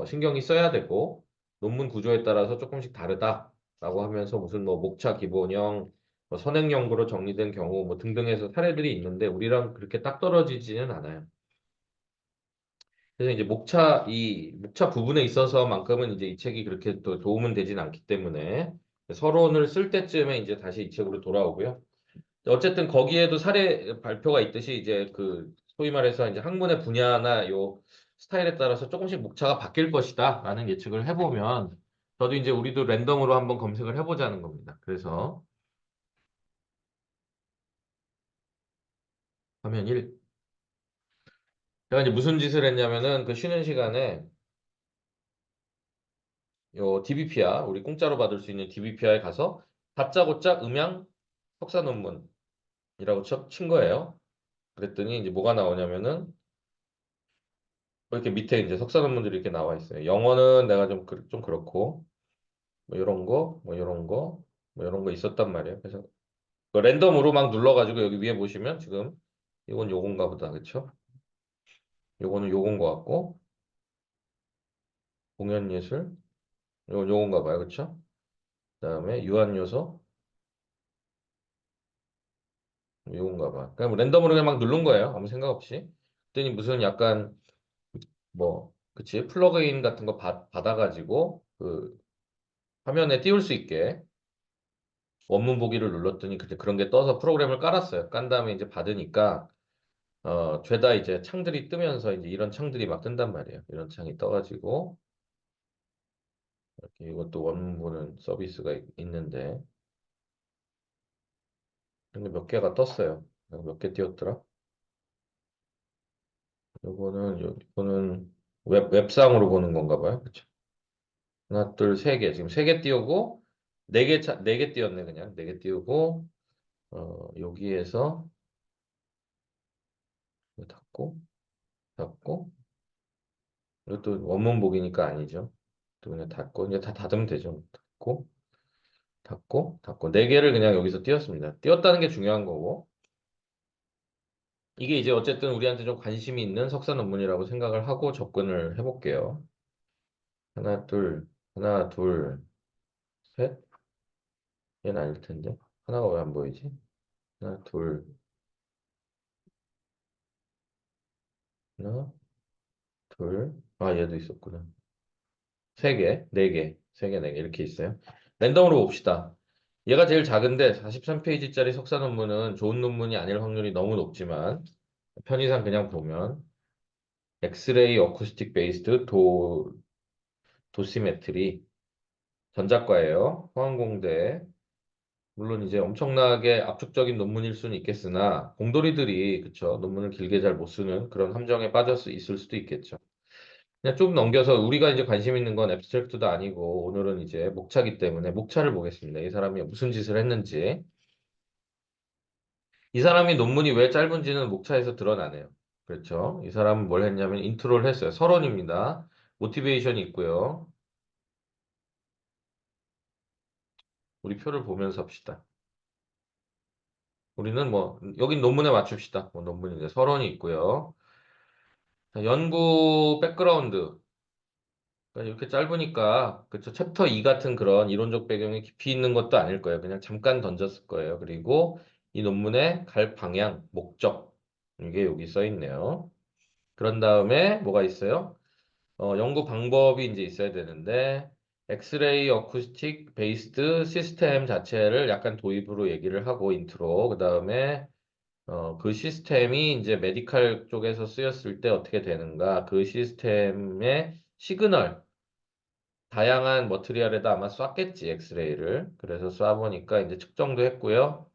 신경이 써야 되고, 논문 구조에 따라서 조금씩 다르다라고 하면서 무슨 뭐, 목차 기본형, 뭐 선행 연구로 정리된 경우, 뭐 등등해서 사례들이 있는데, 우리랑 그렇게 딱 떨어지지는 않아요. 그래서 이제 이 목차 부분에 있어서만큼은 이제 이 책이 그렇게 또 도움은 되진 않기 때문에 서론을 쓸 때쯤에 이제 다시 이 책으로 돌아오고요. 어쨌든 거기에도 사례 발표가 있듯이 이제 그 소위 말해서 이제 학문의 분야나 요 스타일에 따라서 조금씩 목차가 바뀔 것이다라는 예측을 해보면 저도 이제 우리도 랜덤으로 한번 검색을 해보자는 겁니다. 그래서 화면 1. 제가 이제 무슨 짓을 했냐면은 그 쉬는 시간에 요 DBPR 우리 공짜로 받을 수 있는 DBPR에 가서 다짜고짜 음양 석사 논문이라고 친 거예요. 그랬더니 이제 뭐가 나오냐면은 뭐 이렇게 밑에 이제 석사 논문들이 이렇게 나와 있어요. 영어는 내가 좀 그렇고 뭐 이런 거, 뭐 이런 거, 뭐 이런 거 있었단 말이에요. 그래서 그 랜덤으로 막 눌러가지고 여기 위에 보시면 지금 이건 요건가 보다, 그쵸? 요거는 요건 거 같고 공연예술 요건 요건가 봐요, 그쵸? 그다음에 유한요소 요건가 봐. 그냥 뭐 랜덤으로 그냥 막 누른 거예요. 아무 생각 없이. 그랬더니 무슨 약간 뭐, 그치? 플러그인 같은 거 받아가지고, 그, 화면에 띄울 수 있게 원문 보기를 눌렀더니 그때 그런 게 떠서 프로그램을 깔았어요. 깐 다음에 이제 받으니까, 죄다 이제 창들이 뜨면서 이제 이런 창들이 막 뜬단 말이에요. 이런 창이 떠가지고, 이렇게 이것도 원문 보는 서비스가 있는데, 근데 몇 개가 떴어요. 몇 개 띄웠더라? 이거는 웹상으로 보는 건가 봐요. 그쵸? 하나, 둘, 세 개. 지금 세 개 띄우고, 네 개 띄웠네, 그냥. 네 개 띄우고, 여기에서 이거 닫고, 이것도 원문 보기니까 아니죠. 또 그냥 닫고, 이제 다 닫으면 되죠. 닫고. 네 개를 그냥 여기서 띄웠습니다. 띄웠다는 게 중요한 거고, 이게 이제 어쨌든 우리한테 좀 관심이 있는 석사 논문이라고 생각을 하고 접근을 해볼게요. 하나, 둘, 하나, 둘, 셋. 얘는 아닐 텐데. 하나가 왜 안 보이지? 하나, 둘, 하나, 둘. 아, 얘도 있었구나. 세 개, 네 개, 세 개, 네 개 이렇게 있어요. 랜덤으로 봅시다. 얘가 제일 작은데 43페이지짜리 석사 논문은 좋은 논문이 아닐 확률이 너무 높지만 편의상 그냥 보면 엑스레이 어쿠스틱 베이스드 도시메트리 전작과예요. 포항공대. 물론 이제 엄청나게 압축적인 논문일 수는 있겠으나 공돌이들이 그쵸 논문을 길게 잘 못 쓰는 그런 함정에 있을 수도 있겠죠. 그냥 좀 넘겨서 우리가 이제 관심 있는 건 앱스트랙트도 아니고 오늘은 이제 목차기 때문에 목차를 보겠습니다. 이 사람이 무슨 짓을 했는지. 이 사람이 논문이 왜 짧은지는 목차에서 드러나네요. 그렇죠? 이 사람은 뭘 했냐면 인트로를 했어요. 서론입니다. 모티베이션이 있고요. 우리 표를 보면서 합시다. 우리는 뭐 여긴 논문에 맞춥시다. 뭐 논문인데 서론이 있고요. 자, 연구 백그라운드. 그러니까 이렇게 짧으니까 그쵸 챕터 2 같은 그런 이론적 배경이 깊이 있는 것도 아닐 거예요. 그냥 잠깐 던졌을 거예요. 그리고 이 논문의 갈 방향, 목적 이게 여기 써 있네요. 그런 다음에 뭐가 있어요? 연구 방법이 이제 있어야 되는데 엑스레이 어쿠스틱 베이스드 시스템 자체를 약간 도입으로 얘기를 하고 인트로 그 다음에 그 시스템이 이제 메디칼 쪽에서 쓰였을 때 어떻게 되는가 그 시스템의 시그널 다양한 머티리얼에다 아마 쐈겠지, 엑스레이를. 그래서 쏴보니까 이제 측정도 했고요.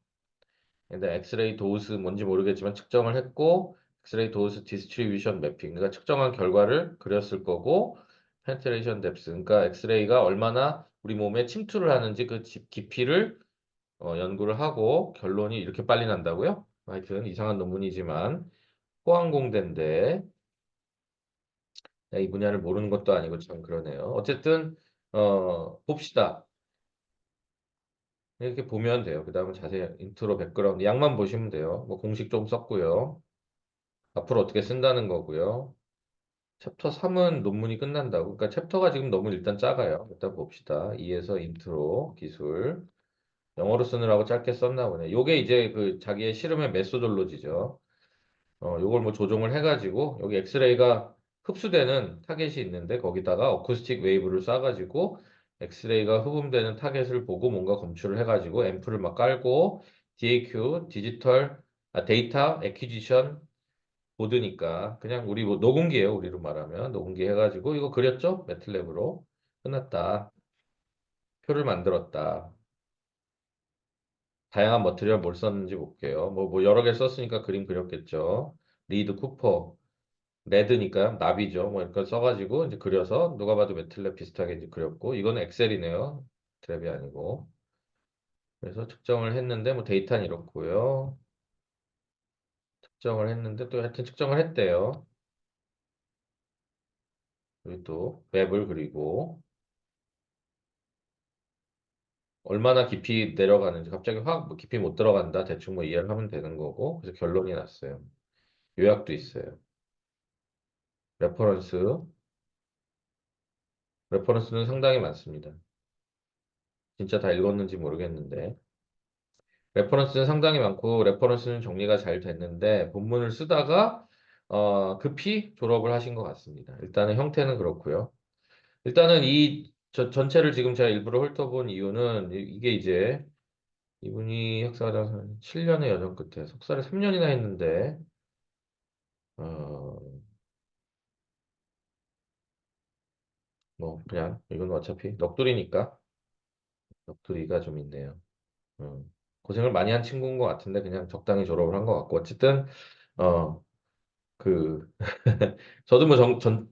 근데 엑스레이 도스 뭔지 모르겠지만 측정을 했고, 엑스레이 도스 디스트리뷰션 매핑. 그러니까 측정한 결과를 그렸을 거고 페네트레이션 뎁스. 그러니까 엑스레이가 얼마나 우리 몸에 침투를 하는지 그 깊이를 연구를 하고 결론이 이렇게 빨리 난다고요? 하여튼 이상한 논문이지만 포항공대인데 이 분야를 모르는 것도 아니고 참 그러네요. 어쨌든 봅시다. 이렇게 보면 돼요. 그 다음에 자세히 인트로 백그라운드 양만 보시면 돼요. 뭐 공식 좀 썼고요. 앞으로 어떻게 쓴다는 거고요. 챕터 3은 논문이 끝난다고. 그러니까 챕터가 지금 너무 일단 작아요. 일단 봅시다. 2에서 인트로 기술. 영어로 쓰느라고 짧게 썼나 보네. 요게 이제 그 자기의 실험의 메소돌로지죠. 요걸 뭐 조정을 해가지고 여기 엑스레이가 흡수되는 타겟이 있는데 거기다가 어쿠스틱 웨이브를 쏴가지고 엑스레이가 흡음되는 타겟을 보고 뭔가 검출을 해가지고 앰플을 막 깔고 DAQ 데이터 애퀴지션 보드니까 그냥 우리 뭐 녹음기예요. 우리로 말하면 녹음기 해가지고 이거 그렸죠? 매틀랩으로 끝났다. 표를 만들었다. 다양한 머티리얼 뭘 썼는지 볼게요. 뭐 여러 개 썼으니까 그림 그렸겠죠. 리드 쿠퍼 레드니까 나비죠. 뭐 이렇게 써가지고 이제 그려서 누가 봐도 매틀랩 비슷하게 이제 그렸고 이거는 엑셀이네요. 트랩이 아니고. 그래서 측정을 했는데 뭐 데이터는 이렇고요. 측정을 했는데 또 하여튼 측정을 했대요. 그리고 또 맵을 그리고 얼마나 깊이 내려가는지 갑자기 확 뭐 깊이 못 들어간다. 대충 뭐 이해를 하면 되는 거고. 그래서 결론이 났어요. 요약도 있어요. 레퍼런스. 레퍼런스는 상당히 많습니다. 진짜 다 읽었는지 모르겠는데. 레퍼런스는 상당히 많고 레퍼런스는 정리가 잘 됐는데 본문을 쓰다가 급히 졸업을 하신 것 같습니다. 일단은 형태는 그렇고요. 일단은 전체를 지금 제가 일부러 훑어본 이유는 이게 이제 이분이 석사과정 7년의 여정 끝에 석사를 3년이나 했는데 어, 뭐 그냥 이건 어차피 넋두리니까 넋두리가 좀 있네요. 고생을 많이 한 친구인 것 같은데 그냥 적당히 졸업을 한 것 같고 어쨌든 어, 그 저도 뭐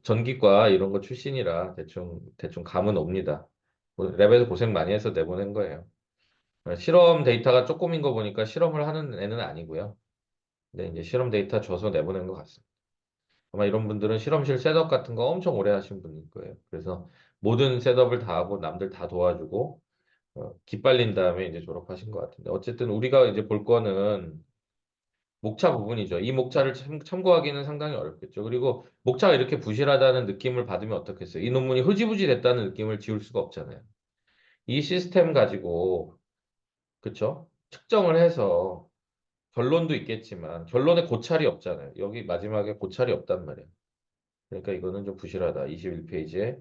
전기과 이런 거 출신이라 대충 감은 옵니다. 뭐 랩에서 고생 많이 해서 내보낸 거예요. 실험 데이터가 조금인 거 보니까 실험을 하는 애는 아니고요. 근데 이제 실험 데이터 줘서 내보낸 것 같습니다. 아마 이런 분들은 실험실 셋업 같은 거 엄청 오래 하신 분일 거예요. 그래서 모든 셋업을 다 하고 남들 다 도와주고 기빨린 다음에 이제 졸업하신 것 같은데 어쨌든 우리가 이제 볼 거는 목차 부분이죠. 이 목차를 참고하기는 상당히 어렵겠죠. 그리고 목차가 이렇게 부실하다는 느낌을 받으면 어떻겠어요? 이 논문이 흐지부지 됐다는 느낌을 지울 수가 없잖아요. 이 시스템 가지고, 그쵸? 측정을 해서 결론도 있겠지만, 결론에 고찰이 없잖아요. 여기 마지막에 고찰이 없단 말이에요. 그러니까 이거는 좀 부실하다. 21페이지에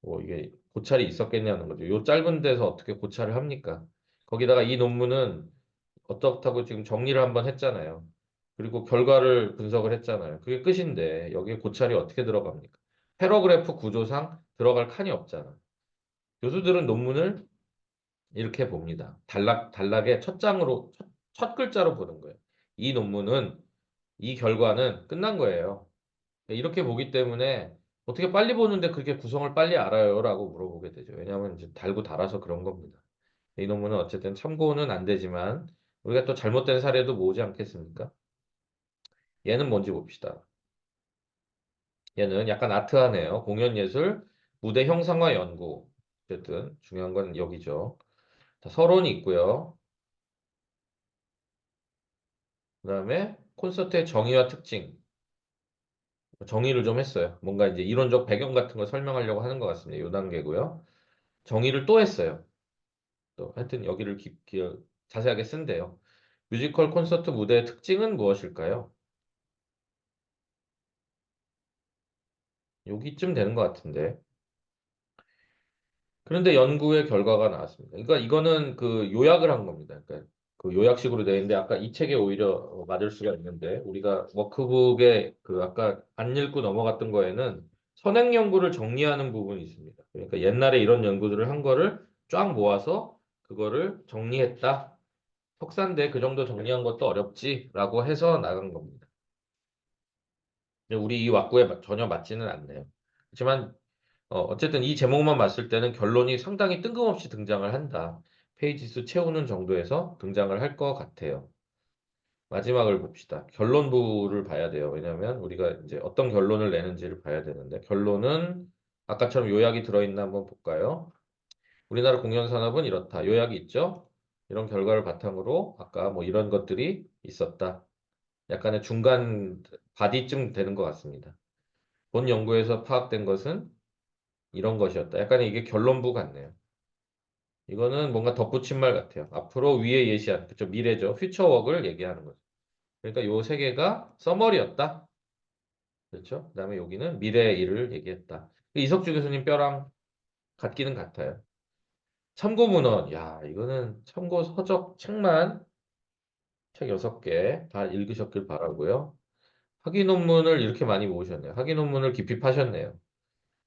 뭐 이게 고찰이 있었겠냐는 거죠. 요 짧은 데서 어떻게 고찰을 합니까? 거기다가 이 논문은 어떻다고 지금 정리를 한번 했잖아요. 그리고 결과를 분석을 했잖아요. 그게 끝인데 여기에 고찰이 어떻게 들어갑니까? 패러그래프 구조상 들어갈 칸이 없잖아. 교수들은 논문을 이렇게 봅니다. 단락의 첫 장으로 첫 글자로 보는 거예요. 이 논문은 이 결과는 끝난 거예요. 이렇게 보기 때문에 어떻게 빨리 보는데 그렇게 구성을 빨리 알아요라고 물어보게 되죠. 왜냐하면 이제 달고 달아서 그런 겁니다. 이 논문은 어쨌든 참고는 안 되지만 우리가 또 잘못된 사례도 모으지 않겠습니까? 얘는 뭔지 봅시다. 얘는 약간 아트하네요. 공연예술, 무대 형상화 연구. 어쨌든 중요한 건 여기죠. 자, 서론이 있고요. 그다음에 콘서트의 정의와 특징. 정의를 좀 했어요. 뭔가 이제 이론적 배경 같은 걸 설명하려고 하는 것 같습니다. 이 단계고요. 정의를 또 했어요. 또 하여튼 여기를 자세하게 쓴대요. 뮤지컬 콘서트 무대의 특징은 무엇일까요? 여기쯤 되는 것 같은데. 그런데 연구의 결과가 나왔습니다. 그러니까 이거는 그 요약을 한 겁니다. 그러니까 그 요약식으로 되어 있는데 아까 이 책에 오히려 맞을 수가 있는데 우리가 워크북에 그 아까 안 읽고 넘어갔던 거에는 선행 연구를 정리하는 부분이 있습니다. 그러니까 옛날에 이런 연구들을 한 거를 쫙 모아서 그거를 정리했다. 석사인데 그 정도 정리한 것도 어렵지라고 해서 나간 겁니다. 근데 우리 이 왁구에 전혀 맞지는 않네요. 하지만 어쨌든 이 제목만 봤을 때는 결론이 상당히 뜬금없이 등장을 한다. 페이지 수 채우는 정도에서 등장을 할 것 같아요. 마지막을 봅시다. 결론부를 봐야 돼요. 왜냐하면 우리가 이제 어떤 결론을 내는지를 봐야 되는데 결론은 아까처럼 요약이 들어있나 한번 볼까요? 우리나라 공연산업은 이렇다. 요약이 있죠? 이런 결과를 바탕으로 아까 뭐 이런 것들이 있었다. 약간의 중간 바디쯤 되는 것 같습니다. 본 연구에서 파악된 것은 이런 것이었다. 약간 이게 결론부 같네요. 이거는 뭔가 덧붙인 말 같아요. 앞으로 위에 예시한, 그쵸, 미래죠. 퓨처워크를 얘기하는 거죠. 그러니까 요 세 개가 서머리였다. 그렇죠? 그다음에 여기는 미래의 일을 얘기했다. 이석주 교수님 뼈랑 같기는 같아요. 참고 문헌, 야, 이거는 참고 서적 책만 책 6개 다 읽으셨길 바라고요. 학위 논문을 이렇게 많이 모으셨네요. 학위 논문을 깊이 파셨네요.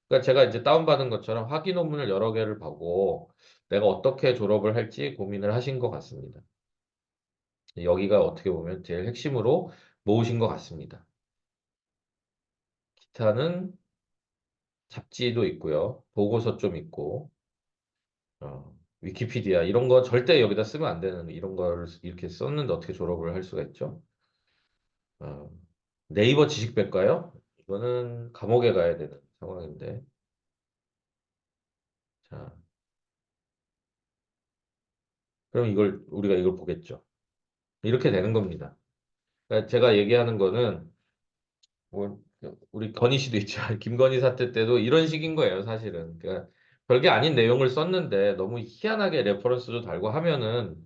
그러니까 제가 이제 다운받은 것처럼 학위 논문을 여러 개를 보고 내가 어떻게 졸업을 할지 고민을 하신 것 같습니다. 여기가 어떻게 보면 제일 핵심으로 모으신 것 같습니다. 기타는 잡지도 있고요. 보고서 좀 있고, 위키피디아 이런 거 절대 여기다 쓰면 안 되는 이런 거를 이렇게 썼는데 어떻게 졸업을 할 수가 있죠? 어, 네이버 지식백과요? 이거는 감옥에 가야 되는 상황인데. 자, 그럼 우리가 이걸 보겠죠. 이렇게 되는 겁니다. 그러니까 제가 얘기하는 거는 뭐, 우리 건희 씨도 있죠. 김건희 사태 때도 이런 식인 거예요, 사실은. 그러니까 별게 아닌 내용을 썼는데 너무 희한하게 레퍼런스도 달고 하면은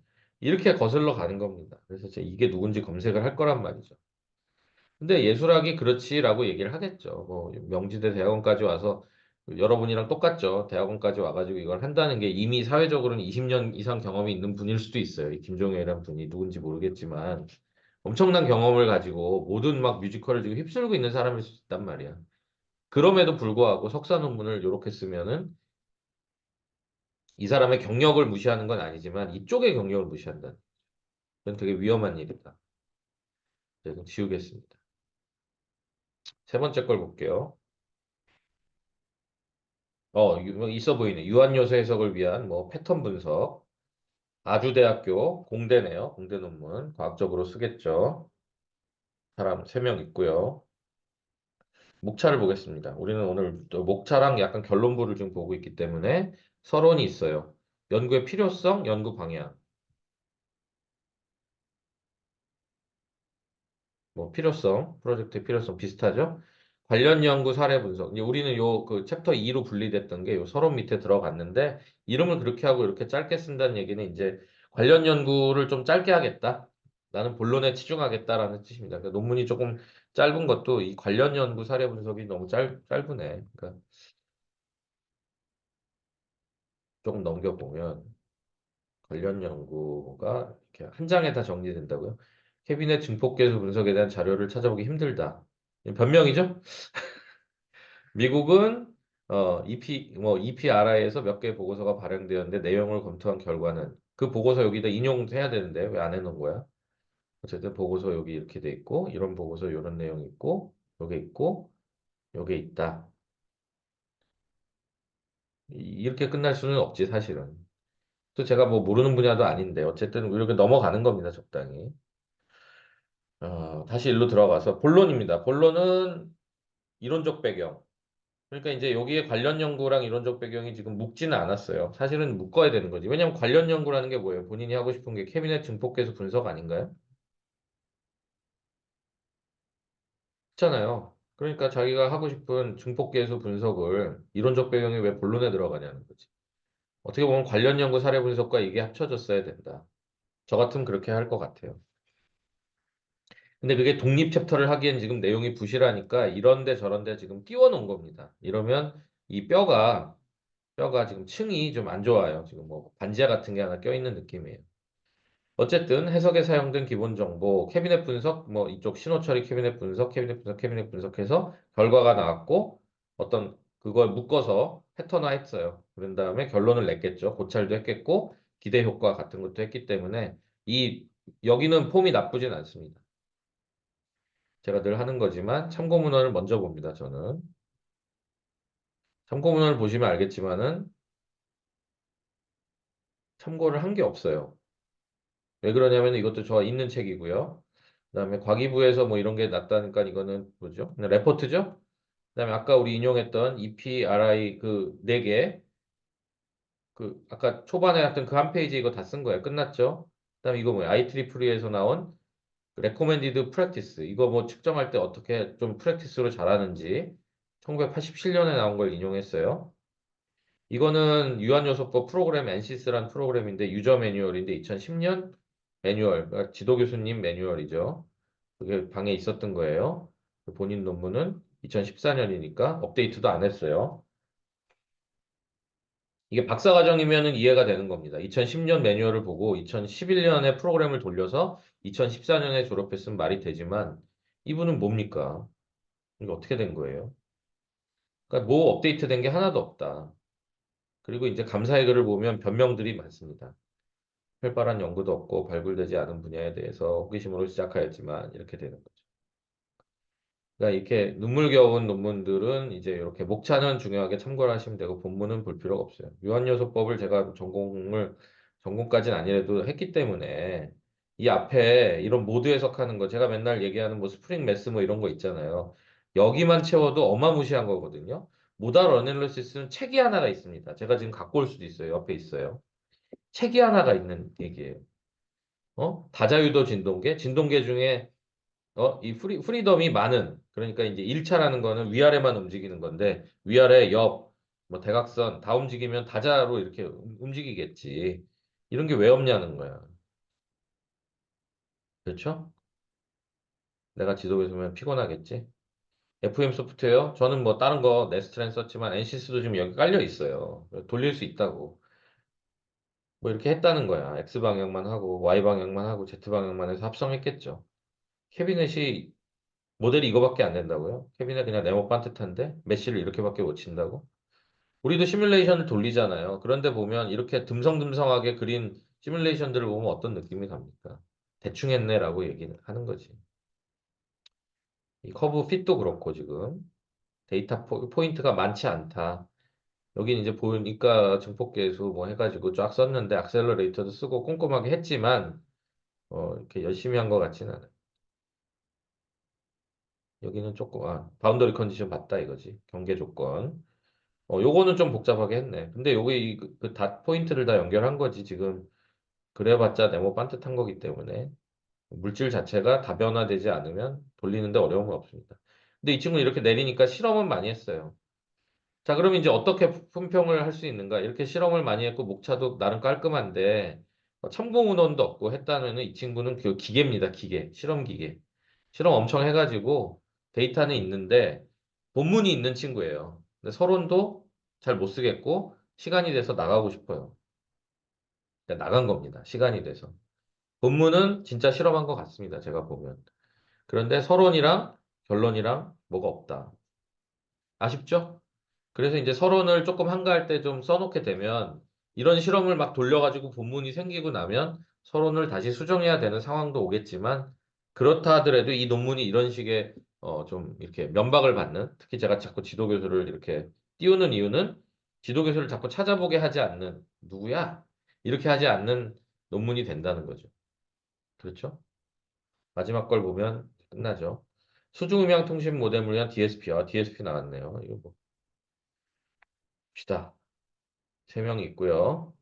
이렇게 거슬러 가는 겁니다. 그래서 제가 이게 누군지 검색을 할 거란 말이죠. 근데 예술학이 그렇지라고 얘기를 하겠죠. 뭐 명지대 대학원까지 와서 여러분이랑 똑같죠. 대학원까지 와가지고 이걸 한다는 게 이미 사회적으로는 20년 이상 경험이 있는 분일 수도 있어요. 이 김종혜라는 분이 누군지 모르겠지만 엄청난 경험을 가지고 모든 막 뮤지컬을 지금 휩쓸고 있는 사람일 수 있단 말이야. 그럼에도 불구하고 석사 논문을 이렇게 쓰면은 이 사람의 경력을 무시하는 건 아니지만 이쪽의 경력을 무시한다. 그건 되게 위험한 일이다. 그래서 지우겠습니다. 세 번째 걸 볼게요. 뭐 있어 보이네. 유한 요소 해석을 위한 뭐 패턴 분석. 아주대학교 공대네요. 공대 논문. 과학적으로 쓰겠죠. 사람 3명 있고요. 목차를 보겠습니다. 우리는 오늘 또 목차랑 약간 결론부를 좀 보고 있기 때문에 서론이 있어요. 연구의 필요성, 연구 방향. 뭐 필요성, 프로젝트의 필요성 비슷하죠? 관련 연구 사례 분석. 이제 우리는 요 그 챕터 2로 분리됐던 게 요 서론 밑에 들어갔는데 이름을 그렇게 하고 이렇게 짧게 쓴다는 얘기는 이제 관련 연구를 좀 짧게 하겠다. 나는 본론에 치중하겠다라는 뜻입니다. 그러니까 논문이 조금 짧은 것도 이 관련 연구 사례 분석이 너무 짧으네. 그러니까 조금 넘겨보면 관련 연구가 이렇게 한 장에 다 정리된다고요? 캐비넷 증폭계수 분석에 대한 자료를 찾아보기 힘들다. 변명이죠? 미국은 EPRI에서 몇 개 보고서가 발행되었는데 내용을 검토한 결과는 그 보고서 여기다 인용해야 되는데 왜 안 해놓은 거야? 어쨌든 보고서 여기 이렇게 돼 있고 이런 보고서 이런 내용이 있고 요게 있고 요게 있다. 이렇게 끝날 수는 없지 사실은. 또 제가 뭐 모르는 분야도 아닌데 어쨌든 이렇게 넘어가는 겁니다 적당히. 다시 일로 들어가서 본론입니다. 본론은 이론적 배경. 그러니까 이제 여기에 관련 연구랑 이론적 배경이 지금 묶지는 않았어요. 사실은 묶어야 되는 거지. 왜냐하면 관련 연구라는 게 뭐예요? 본인이 하고 싶은 게 캐비넷 증폭계수 분석 아닌가요? 그렇잖아요. 그러니까 자기가 하고 싶은 증폭계수 분석을 이론적 배경이 왜 본론에 들어가냐는 거지. 어떻게 보면 관련 연구 사례 분석과 이게 합쳐졌어야 된다. 저 같으면 그렇게 할 것 같아요. 근데 그게 독립 챕터를 하기엔 지금 내용이 부실하니까 이런데 저런데 지금 띄워 놓은 겁니다. 이러면 이 뼈가 지금 층이 좀 안 좋아요. 지금 뭐 반지하 같은 게 하나 껴있는 느낌이에요. 어쨌든 해석에 사용된 기본 정보, 캐비넷 분석, 뭐 이쪽 신호 처리 캐비넷 분석, 캐비넷 분석해서 결과가 나왔고 어떤 그걸 묶어서 패턴화 했어요. 그런 다음에 결론을 냈겠죠. 고찰도 했겠고 기대 효과 같은 것도 했기 때문에 이 여기는 폼이 나쁘진 않습니다. 제가 늘 하는 거지만 참고 문헌을 먼저 봅니다. 저는 참고 문헌을 보시면 알겠지만은 참고를 한 게 없어요. 왜 그러냐면 이것도 저 있는 책이고요. 그다음에 과기부에서 뭐 이런 게 났다니까 이거는 뭐죠? 그냥 레포트죠? 그다음에 아까 우리 인용했던 EPRI 그 네 개, 그 아까 초반에 했던 그 한 페이지 이거 다 쓴 거예요. 끝났죠? 그다음에 이거 뭐야? IEEE에서 나온 레코멘디드 프랙티스 이거 뭐 측정할 때 어떻게 좀 프랙티스로 잘하는지 1987년에 나온 걸 인용했어요. 이거는 유한요소법 프로그램 NCS란 프로그램인데 유저 매뉴얼인데 2010년 매뉴얼, 그러니까 지도 교수님 매뉴얼이죠. 그게 방에 있었던 거예요. 그 본인 논문은 2014년이니까 업데이트도 안 했어요. 이게 박사과정이면은 이해가 되는 겁니다. 2010년 매뉴얼을 보고 2011년에 프로그램을 돌려서 2014년에 졸업했으면 말이 되지만 이분은 뭡니까? 이게 어떻게 된 거예요? 그러니까 뭐 업데이트 된 게 하나도 없다. 그리고 이제 감사의 글을 보면 변명들이 많습니다. 활발한 연구도 없고 발굴되지 않은 분야에 대해서 호기심으로 시작하였지만 이렇게 되는 거죠. 그러니까 이렇게 눈물겨운 논문들은 이제 이렇게 목차는 중요하게 참고를 하시면 되고 본문은 볼 필요가 없어요. 유한요소법을 제가 전공까지는 아니래도 했기 때문에 이 앞에 이런 모드 해석하는 거 제가 맨날 얘기하는 뭐 스프링 매스 뭐 이런 거 있잖아요. 여기만 채워도 어마무시한 거거든요. 모달 어널리시스는 책이 하나가 있습니다. 제가 지금 갖고 올 수도 있어요. 옆에 있어요. 책이 하나가 있는 얘기예요. 다자유도 진동계, 진동계 중에 이 프리덤이 많은, 그러니까 이제 1차라는 거는 위아래만 움직이는 건데, 위아래, 옆, 뭐 대각선 다 움직이면 다자로 이렇게 움직이겠지. 이런 게 왜 없냐는 거야. 그렇죠? 내가 지도 교수면 피곤하겠지. FM 소프트웨어, 저는 뭐 다른 거 네스트랜 썼지만 NCS도 지금 여기 깔려 있어요. 돌릴 수 있다고. 뭐 이렇게 했다는 거야. X 방향만 하고, Y 방향만 하고, Z 방향만 해서 합성했겠죠. 캐비넷이 모델이 이거밖에 안 된다고요? 캐비넷 그냥 네모 반듯한데 메쉬를 이렇게밖에 못 친다고? 우리도 시뮬레이션을 돌리잖아요. 그런데 보면 이렇게 듬성듬성하게 그린 시뮬레이션들을 보면 어떤 느낌이 갑니까? 대충 했네라고 얘기는 하는 거지. 이 커브 핏도 그렇고 지금 데이터 포인트가 많지 않다. 여긴 이제 보니까 증폭계수 뭐 해가지고 쫙 썼는데 악셀러레이터도 쓰고 꼼꼼하게 했지만 이렇게 열심히 한 것 같지는 않아요. 여기는 조금 바운더리 컨디션 봤다 이거지. 경계 조건. 요거는 좀 복잡하게 했네. 근데 요게 닷 포인트를 다 연결한 거지, 지금. 그래봤자 네모 반듯한 거기 때문에. 물질 자체가 다변화되지 않으면 돌리는데 어려움은 없습니다. 근데 이 친구는 이렇게 내리니까 실험은 많이 했어요. 자, 그럼 이제 어떻게 품평을 할 수 있는가? 이렇게 실험을 많이 했고, 목차도 나름 깔끔한데, 참고 문헌도 없고 했다면은 이 친구는 그 기계입니다, 기계. 실험 기계. 실험 엄청 해가지고 데이터는 있는데, 본문이 있는 친구예요. 근데 서론도 잘 못 쓰겠고, 시간이 돼서 나가고 싶어요. 그러니까 나간 겁니다. 시간이 돼서. 본문은 진짜 실험한 것 같습니다. 제가 보면. 그런데 서론이랑 결론이랑 뭐가 없다. 아쉽죠? 그래서 이제 서론을 조금 한가할 때 좀 써놓게 되면 이런 실험을 막 돌려가지고 본문이 생기고 나면 서론을 다시 수정해야 되는 상황도 오겠지만 그렇다 하더라도 이 논문이 이런 식의 좀 이렇게 면박을 받는 특히 제가 자꾸 지도교수를 이렇게 띄우는 이유는 지도교수를 자꾸 찾아보게 하지 않는 누구야? 이렇게 하지 않는 논문이 된다는 거죠. 그렇죠? 마지막 걸 보면 끝나죠. 수중음향통신 모뎀을 위한 DSP와 DSP 나왔네요. 이거 봅시다. 세 명이 있고요.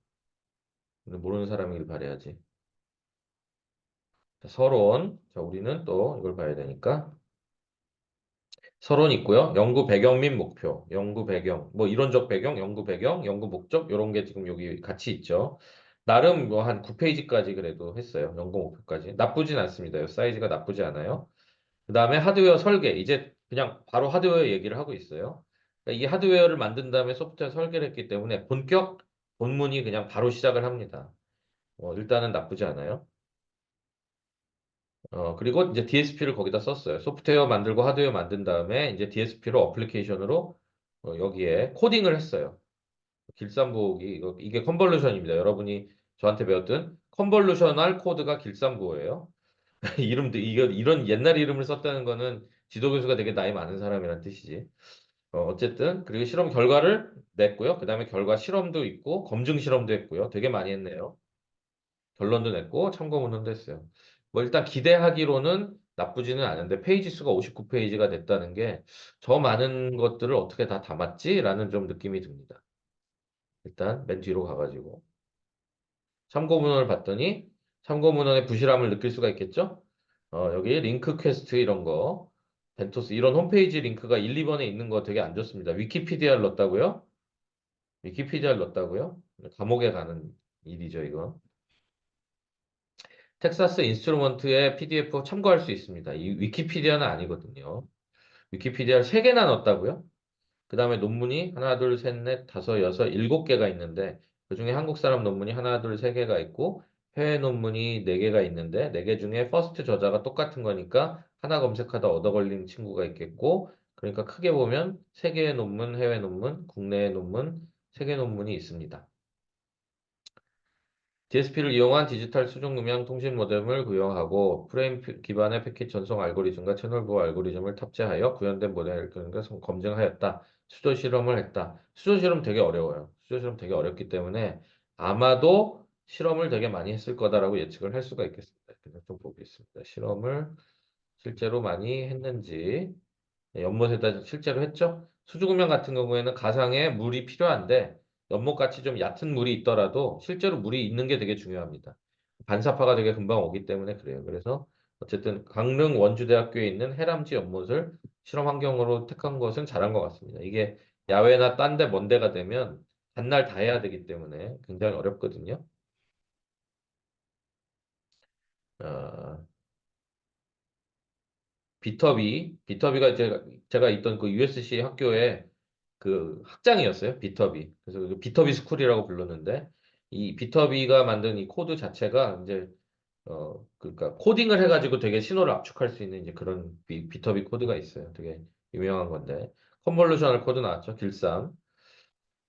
근데 모르는 사람이길 바래야지. 자, 서론. 자, 우리는 또 이걸 봐야 되니까. 서론 있고요. 연구 배경 및 목표. 연구 배경. 뭐 이론적 배경, 연구 배경, 연구 목적 이런 게 지금 여기 같이 있죠. 나름 뭐 한 9페이지까지 그래도 했어요. 연구 목표까지. 나쁘진 않습니다. 이 사이즈가 나쁘지 않아요. 그다음에 하드웨어 설계. 이제 그냥 바로 하드웨어 얘기를 하고 있어요. 그러니까 이 하드웨어를 만든 다음에 소프트웨어 설계를 했기 때문에 본격 본문이 그냥 바로 시작을 합니다. 일단은 나쁘지 않아요. 그리고 이제 DSP를 거기다 썼어요. 소프트웨어 만들고 하드웨어 만든 다음에 이제 DSP로 어플리케이션으로 여기에 코딩을 했어요. 길삼부호기, 이게 컨볼루션입니다. 여러분이 저한테 배웠던 컨볼루셔널 코드가 길삼부호예요. 이름도 이런 옛날 이름을 썼다는 거는 지도 교수가 되게 나이 많은 사람이란 뜻이지. 어쨌든 그리고 실험 결과를 냈고요. 그다음에 결과 실험도 있고 검증 실험도 했고요. 되게 많이 했네요. 결론도 냈고 참고 문헌도 했어요. 뭐 일단 기대하기로는 나쁘지는 않은데 페이지 수가 59페이지가 됐다는 게 저 많은 것들을 어떻게 다 담았지라는 좀 느낌이 듭니다. 일단 맨 뒤로 가가지고 참고 문헌을 봤더니 참고 문헌의 부실함을 느낄 수가 있겠죠? 여기 링크 퀘스트 이런 거 벤토스 이런 홈페이지 링크가 1, 2번에 있는 거 되게 안 좋습니다. 위키피디아를 넣었다고요? 위키피디아를 넣었다고요? 감옥에 가는 일이죠, 이거. 텍사스 인스트루먼트의 PDF 참고할 수 있습니다. 이 위키피디아는 아니거든요. 위키피디아를 3개나 넣었다고요? 그 다음에 논문이 하나, 둘, 셋, 넷, 다섯, 여섯, 7개가 있는데 그중에 한국 사람 논문이 하나, 둘, 3개가 있고 해외 논문이 4개가 있는데 4개 중에 퍼스트 저자가 똑같은 거니까 하나 검색하다 얻어 걸린 친구가 있겠고 그러니까 크게 보면 3개의 논문, 해외 논문, 국내의 논문, 3개 논문이 있습니다. DSP를 이용한 디지털 수중 음향 통신 모뎀을 구현하고 프레임 기반의 패킷 전송 알고리즘과 채널 보호 알고리즘을 탑재하여 구현된 모델을 검증하였다. 수조 실험을 했다. 수조 실험 되게 어려워요. 수조 실험 되게 어렵기 때문에 아마도 실험을 되게 많이 했을 거다라고 예측을 할 수가 있겠습니다. 그래서 좀 보겠습니다. 실험을 실제로 많이 했는지. 네, 연못에다 실제로 했죠. 수중음양 같은 경우에는 가상에 물이 필요한데 연못같이 좀 얕은 물이 있더라도 실제로 물이 있는 게 되게 중요합니다. 반사파가 되게 금방 오기 때문에 그래요. 그래서 어쨌든 강릉 원주대학교에 있는 해람지 연못을 실험 환경으로 택한 것은 잘한 것 같습니다. 이게 야외나 딴 데 먼 데가 되면 단날 다 해야 되기 때문에 굉장히 어렵거든요. 어, 비터비가 제가 있던 그 USC 학교에 그 학장이었어요. 비터비. 그래서 그 비터비 스쿨이라고 불렀는데 이 비터비가 만든 이 코드 자체가 이제 그러니까 코딩을 해가지고 되게 신호를 압축할 수 있는 이제 그런 비터비 코드가 있어요. 되게 유명한 건데 컨볼루셔널 코드 나왔죠. 길쌈.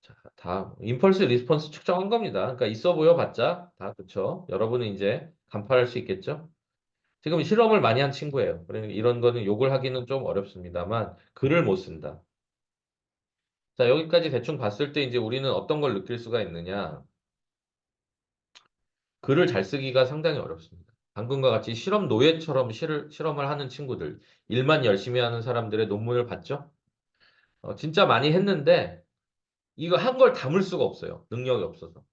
자, 다 임펄스 리스폰스 측정한 겁니다. 그러니까 있어 보여 봤자 다 그렇죠. 여러분은 이제 간파할 수 있겠죠. 지금 실험을 많이 한 친구예요. 그러니까 이런 거는 욕을 하기는 좀 어렵습니다만 글을 못 쓴다. 자, 여기까지 대충 봤을 때 이제 우리는 어떤 걸 느낄 수가 있느냐. 글을 잘 쓰기가 상당히 어렵습니다. 방금과 같이 실험 노예처럼 실험을 하는 친구들, 일만 열심히 하는 사람들의 논문을 봤죠? 진짜 많이 했는데 이거 한 걸 담을 수가 없어요. 능력이 없어서.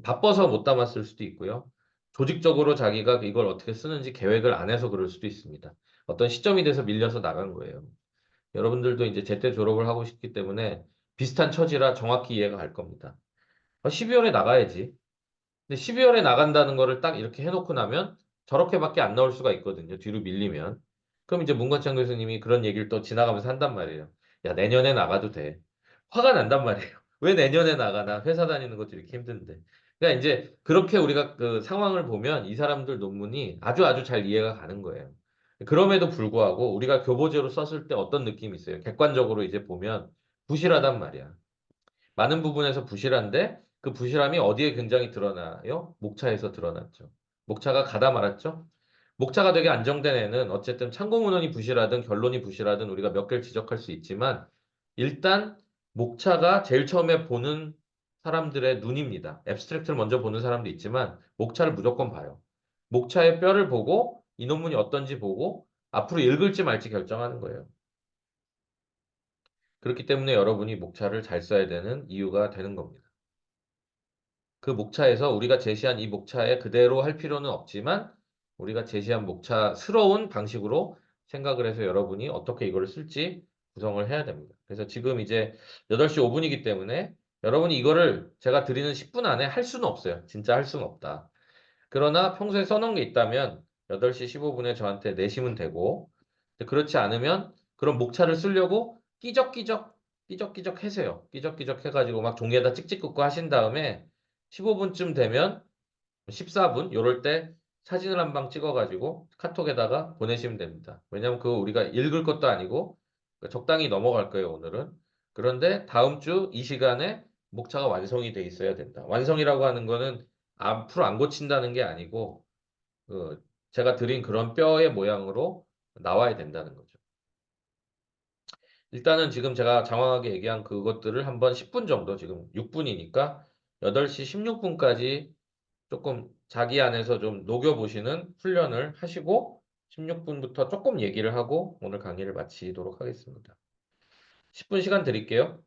바빠서 못 담았을 수도 있고요. 조직적으로 자기가 이걸 어떻게 쓰는지 계획을 안 해서 그럴 수도 있습니다. 어떤 시점이 돼서 밀려서 나간 거예요. 여러분들도 이제 제때 졸업을 하고 싶기 때문에 비슷한 처지라 정확히 이해가 갈 겁니다. 12월에 나가야지. 근데 12월에 나간다는 거를 딱 이렇게 해놓고 나면 저렇게밖에 안 나올 수가 있거든요. 뒤로 밀리면. 그럼 이제 문건창 교수님이 그런 얘기를 또 지나가면서 한단 말이에요. 야, 내년에 나가도 돼. 화가 난단 말이에요. 왜 내년에 나가? 나 회사 다니는 것도 이렇게 힘든데. 그러니까 이제 그렇게 우리가 그 상황을 보면 이 사람들 논문이 아주 아주 잘 이해가 가는 거예요. 그럼에도 불구하고 우리가 교보제로 썼을 때 어떤 느낌이 있어요? 객관적으로 이제 보면 부실하단 말이야. 많은 부분에서 부실한데 그 부실함이 어디에 굉장히 드러나요? 목차에서 드러났죠. 목차가 가다 말았죠. 목차가 되게 안정된 애는 어쨌든 참고문헌이 부실하든 결론이 부실하든 우리가 몇 개를 지적할 수 있지만 일단 목차가 제일 처음에 보는 사람들의 눈입니다. 앱스트랙트를 먼저 보는 사람도 있지만 목차를 무조건 봐요. 목차의 뼈를 보고 이 논문이 어떤지 보고 앞으로 읽을지 말지 결정하는 거예요. 그렇기 때문에 여러분이 목차를 잘 써야 되는 이유가 되는 겁니다. 그 목차에서 우리가 제시한 이 목차에 그대로 할 필요는 없지만 우리가 제시한 목차스러운 방식으로 생각을 해서 여러분이 어떻게 이걸 쓸지 구성을 해야 됩니다. 그래서 지금 이제 8시 5분이기 때문에 여러분이 이거를 제가 드리는 10분 안에 할 수는 없어요. 진짜 할 수는 없다. 그러나 평소에 써놓은 게 있다면 8시 15분에 저한테 내시면 되고 그렇지 않으면 그런 목차를 쓰려고 끼적끼적 해세요. 끼적끼적 해가지고 막 종이에다 찍찍 긋고 하신 다음에 15분쯤 되면 14분 요럴 때 사진을 한 방 찍어가지고 카톡에다가 보내시면 됩니다. 왜냐하면 그거 우리가 읽을 것도 아니고 적당히 넘어갈 거예요, 오늘은. 그런데 다음 주 이 시간에 목차가 완성이 돼 있어야 된다. 완성이라고 하는 거는 앞으로 안 고친다는 게 아니고 제가 드린 그런 뼈의 모양으로 나와야 된다는 거죠. 일단은 지금 제가 장황하게 얘기한 그것들을 한번 10분 정도, 지금 6분이니까 8시 16분까지 조금 자기 안에서 좀 녹여보시는 훈련을 하시고 16분부터 조금 얘기를 하고 오늘 강의를 마치도록 하겠습니다. 10분 시간 드릴게요.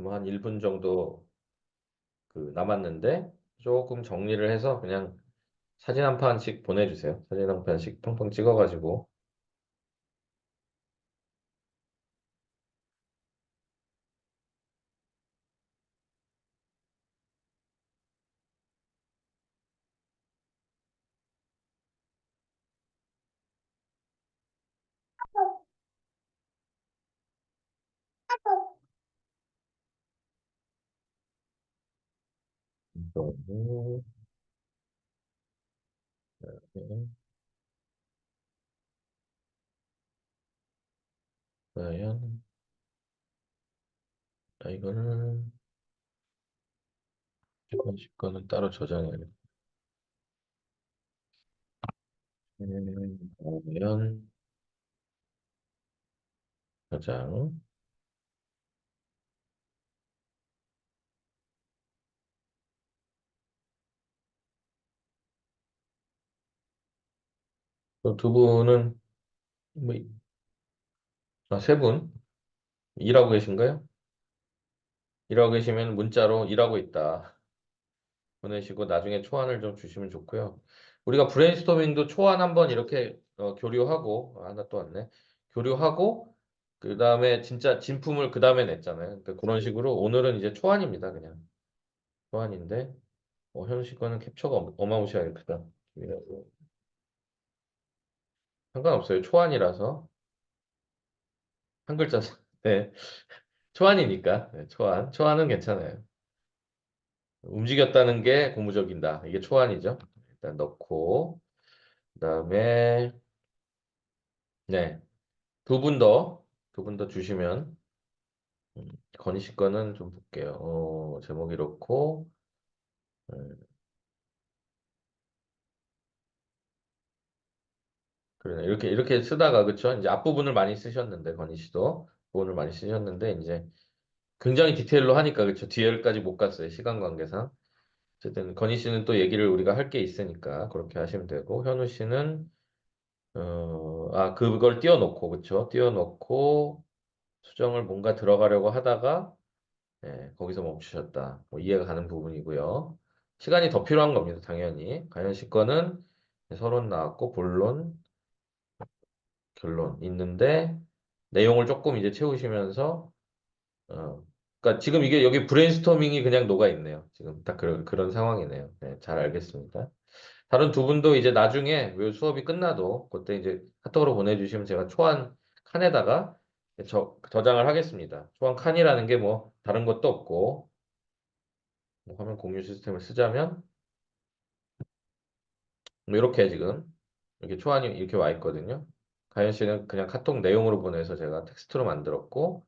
그럼 한 1분 정도 그 남았는데 조금 정리를 해서 그냥 사진 한 판씩 보내주세요. 사진 한 판씩 펑펑 찍어가지고. 그리고, 네, 과연, 이거는, 이번 거는 따로 저장해야겠다. 과연, 저장. 또 두 분은, 뭐, 세 분? 일하고 계신가요? 일하고 계시면 문자로 일하고 있다 보내시고 나중에 초안을 좀 주시면 좋고요. 우리가 브레인스토밍도 초안 한번 이렇게 교류하고 하나 또 왔네. 교류하고 그 다음에 진짜 진품을 그 다음에 냈잖아요. 그러니까 그런 식으로 오늘은 이제 초안입니다. 그냥 초안인데 현우 씨 거는 캡처가 어마무시하게 크다. 그래가지고 상관없어요. 초안이라서 한 글자 네 초안이니까 네, 초안은 괜찮아요. 움직였다는 게 고무적인다. 이게 초안이죠. 일단 넣고 그다음에 네. 두 분 더 주시면, 건희 씨 거는 좀 볼게요. 제목 이렇고, 음, 그러네. 이렇게 쓰다가, 그쵸? 이제 앞부분을 많이 쓰셨는데, 건희 씨도. 부분을 많이 쓰셨는데, 이제 굉장히 디테일로 하니까, 그쵸? 뒤에까지 못 갔어요. 시간 관계상. 어쨌든, 건희 씨는 또 얘기를 우리가 할 게 있으니까, 그렇게 하시면 되고, 현우 씨는, 그걸 띄워놓고, 그쵸? 띄워놓고, 수정을 뭔가 들어가려고 하다가, 네, 거기서 멈추셨다. 뭐 이해가 가는 부분이고요. 시간이 더 필요한 겁니다. 당연히. 가연 씨 거는 서론 나왔고 본론, 결론 있는데 내용을 조금 이제 채우시면서 그러니까 지금 이게 여기 브레인스토밍이 그냥 녹아 있네요. 지금 딱 그런 상황이네요. 네, 잘 알겠습니다. 다른 두 분도 이제 나중에 요 수업이 끝나도 그때 이제 카톡으로 보내주시면 제가 초안 칸에다가 저장을 하겠습니다. 초안 칸이라는 게 뭐 다른 것도 없고 뭐 화면 공유 시스템을 쓰자면 뭐 이렇게 지금 이렇게 초안이 이렇게 와 있거든요. 가연 씨는 그냥 카톡 내용으로 보내서 제가 텍스트로 만들었고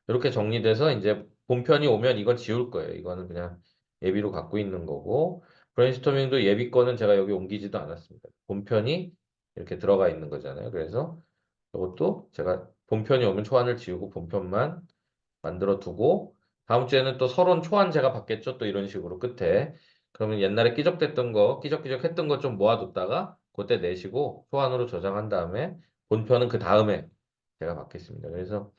이렇게 정리돼서 이제 본편이 오면 이건 지울 거예요. 이거는 그냥 예비로 갖고 있는 거고 브레인스토밍도 예비 거는 제가 여기 옮기지도 않았습니다. 본편이 이렇게 들어가 있는 거잖아요. 그래서 이것도 제가 본편이 오면 초안을 지우고 본편만 만들어 두고 다음 주에는 또 서론 초안 제가 받겠죠. 또 이런 식으로 끝에. 그러면 옛날에 끼적댔던 거, 끼적끼적 했던 거 좀 모아뒀다가 그때 내시고 초안으로 저장한 다음에 본편은 그 다음에 제가 받겠습니다. 그래서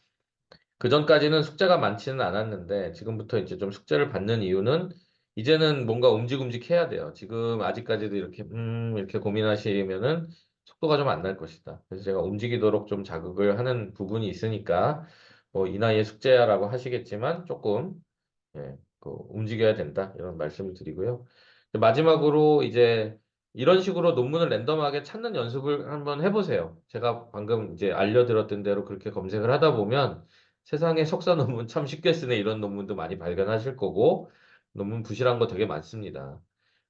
그 전까지는 숙제가 많지는 않았는데 지금부터 이제 좀 숙제를 받는 이유는 이제는 뭔가 움직임직해야 돼요. 지금 아직까지도 이렇게 고민하시면은 속도가 좀 안 날 것이다. 그래서 제가 움직이도록 좀 자극을 하는 부분이 있으니까 뭐 이 나이에 숙제야라고 하시겠지만 조금 움직여야 된다 이런 말씀을 드리고요. 마지막으로 이제 이런 식으로 논문을 랜덤하게 찾는 연습을 한번 해보세요. 제가 방금 이제 알려드렸던 대로 그렇게 검색을 하다 보면 세상에 석사 논문 참 쉽게 쓰네 이런 논문도 많이 발견하실 거고 논문 부실한 거 되게 많습니다.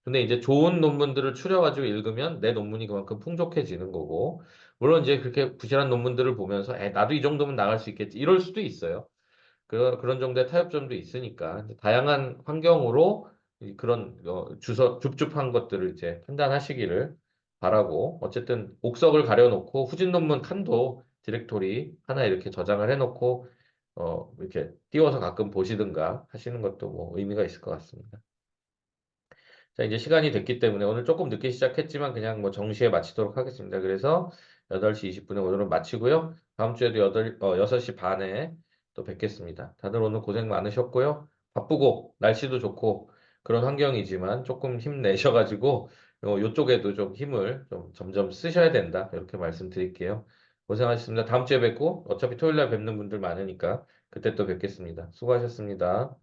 근데 이제 좋은 논문들을 추려가지고 읽으면 내 논문이 그만큼 풍족해지는 거고 물론 이제 그렇게 부실한 논문들을 보면서 나도 이 정도면 나갈 수 있겠지 이럴 수도 있어요. 그런 정도의 타협점도 있으니까 이제 다양한 환경으로 그런 줍줍한 것들을 이제 판단하시기를 바라고 어쨌든 옥석을 가려놓고 후진 논문 칸도 디렉토리 하나 이렇게 저장을 해놓고 이렇게 띄워서 가끔 보시든가 하시는 것도 뭐 의미가 있을 것 같습니다. 자, 이제 시간이 됐기 때문에 오늘 조금 늦게 시작했지만 그냥 뭐 정시에 마치도록 하겠습니다. 그래서 8시 20분에 오늘은 마치고요. 다음 주에도 6시 반에 또 뵙겠습니다. 다들 오늘 고생 많으셨고요. 바쁘고 날씨도 좋고 그런 환경이지만 조금 힘내셔가지고 요쪽에도 좀 힘을 좀 점점 쓰셔야 된다. 이렇게 말씀드릴게요. 고생하셨습니다. 다음 주에 뵙고 어차피 토요일 날 뵙는 분들 많으니까 그때 또 뵙겠습니다. 수고하셨습니다.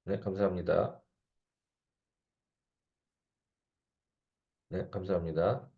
네, 감사합니다. 네, 감사합니다.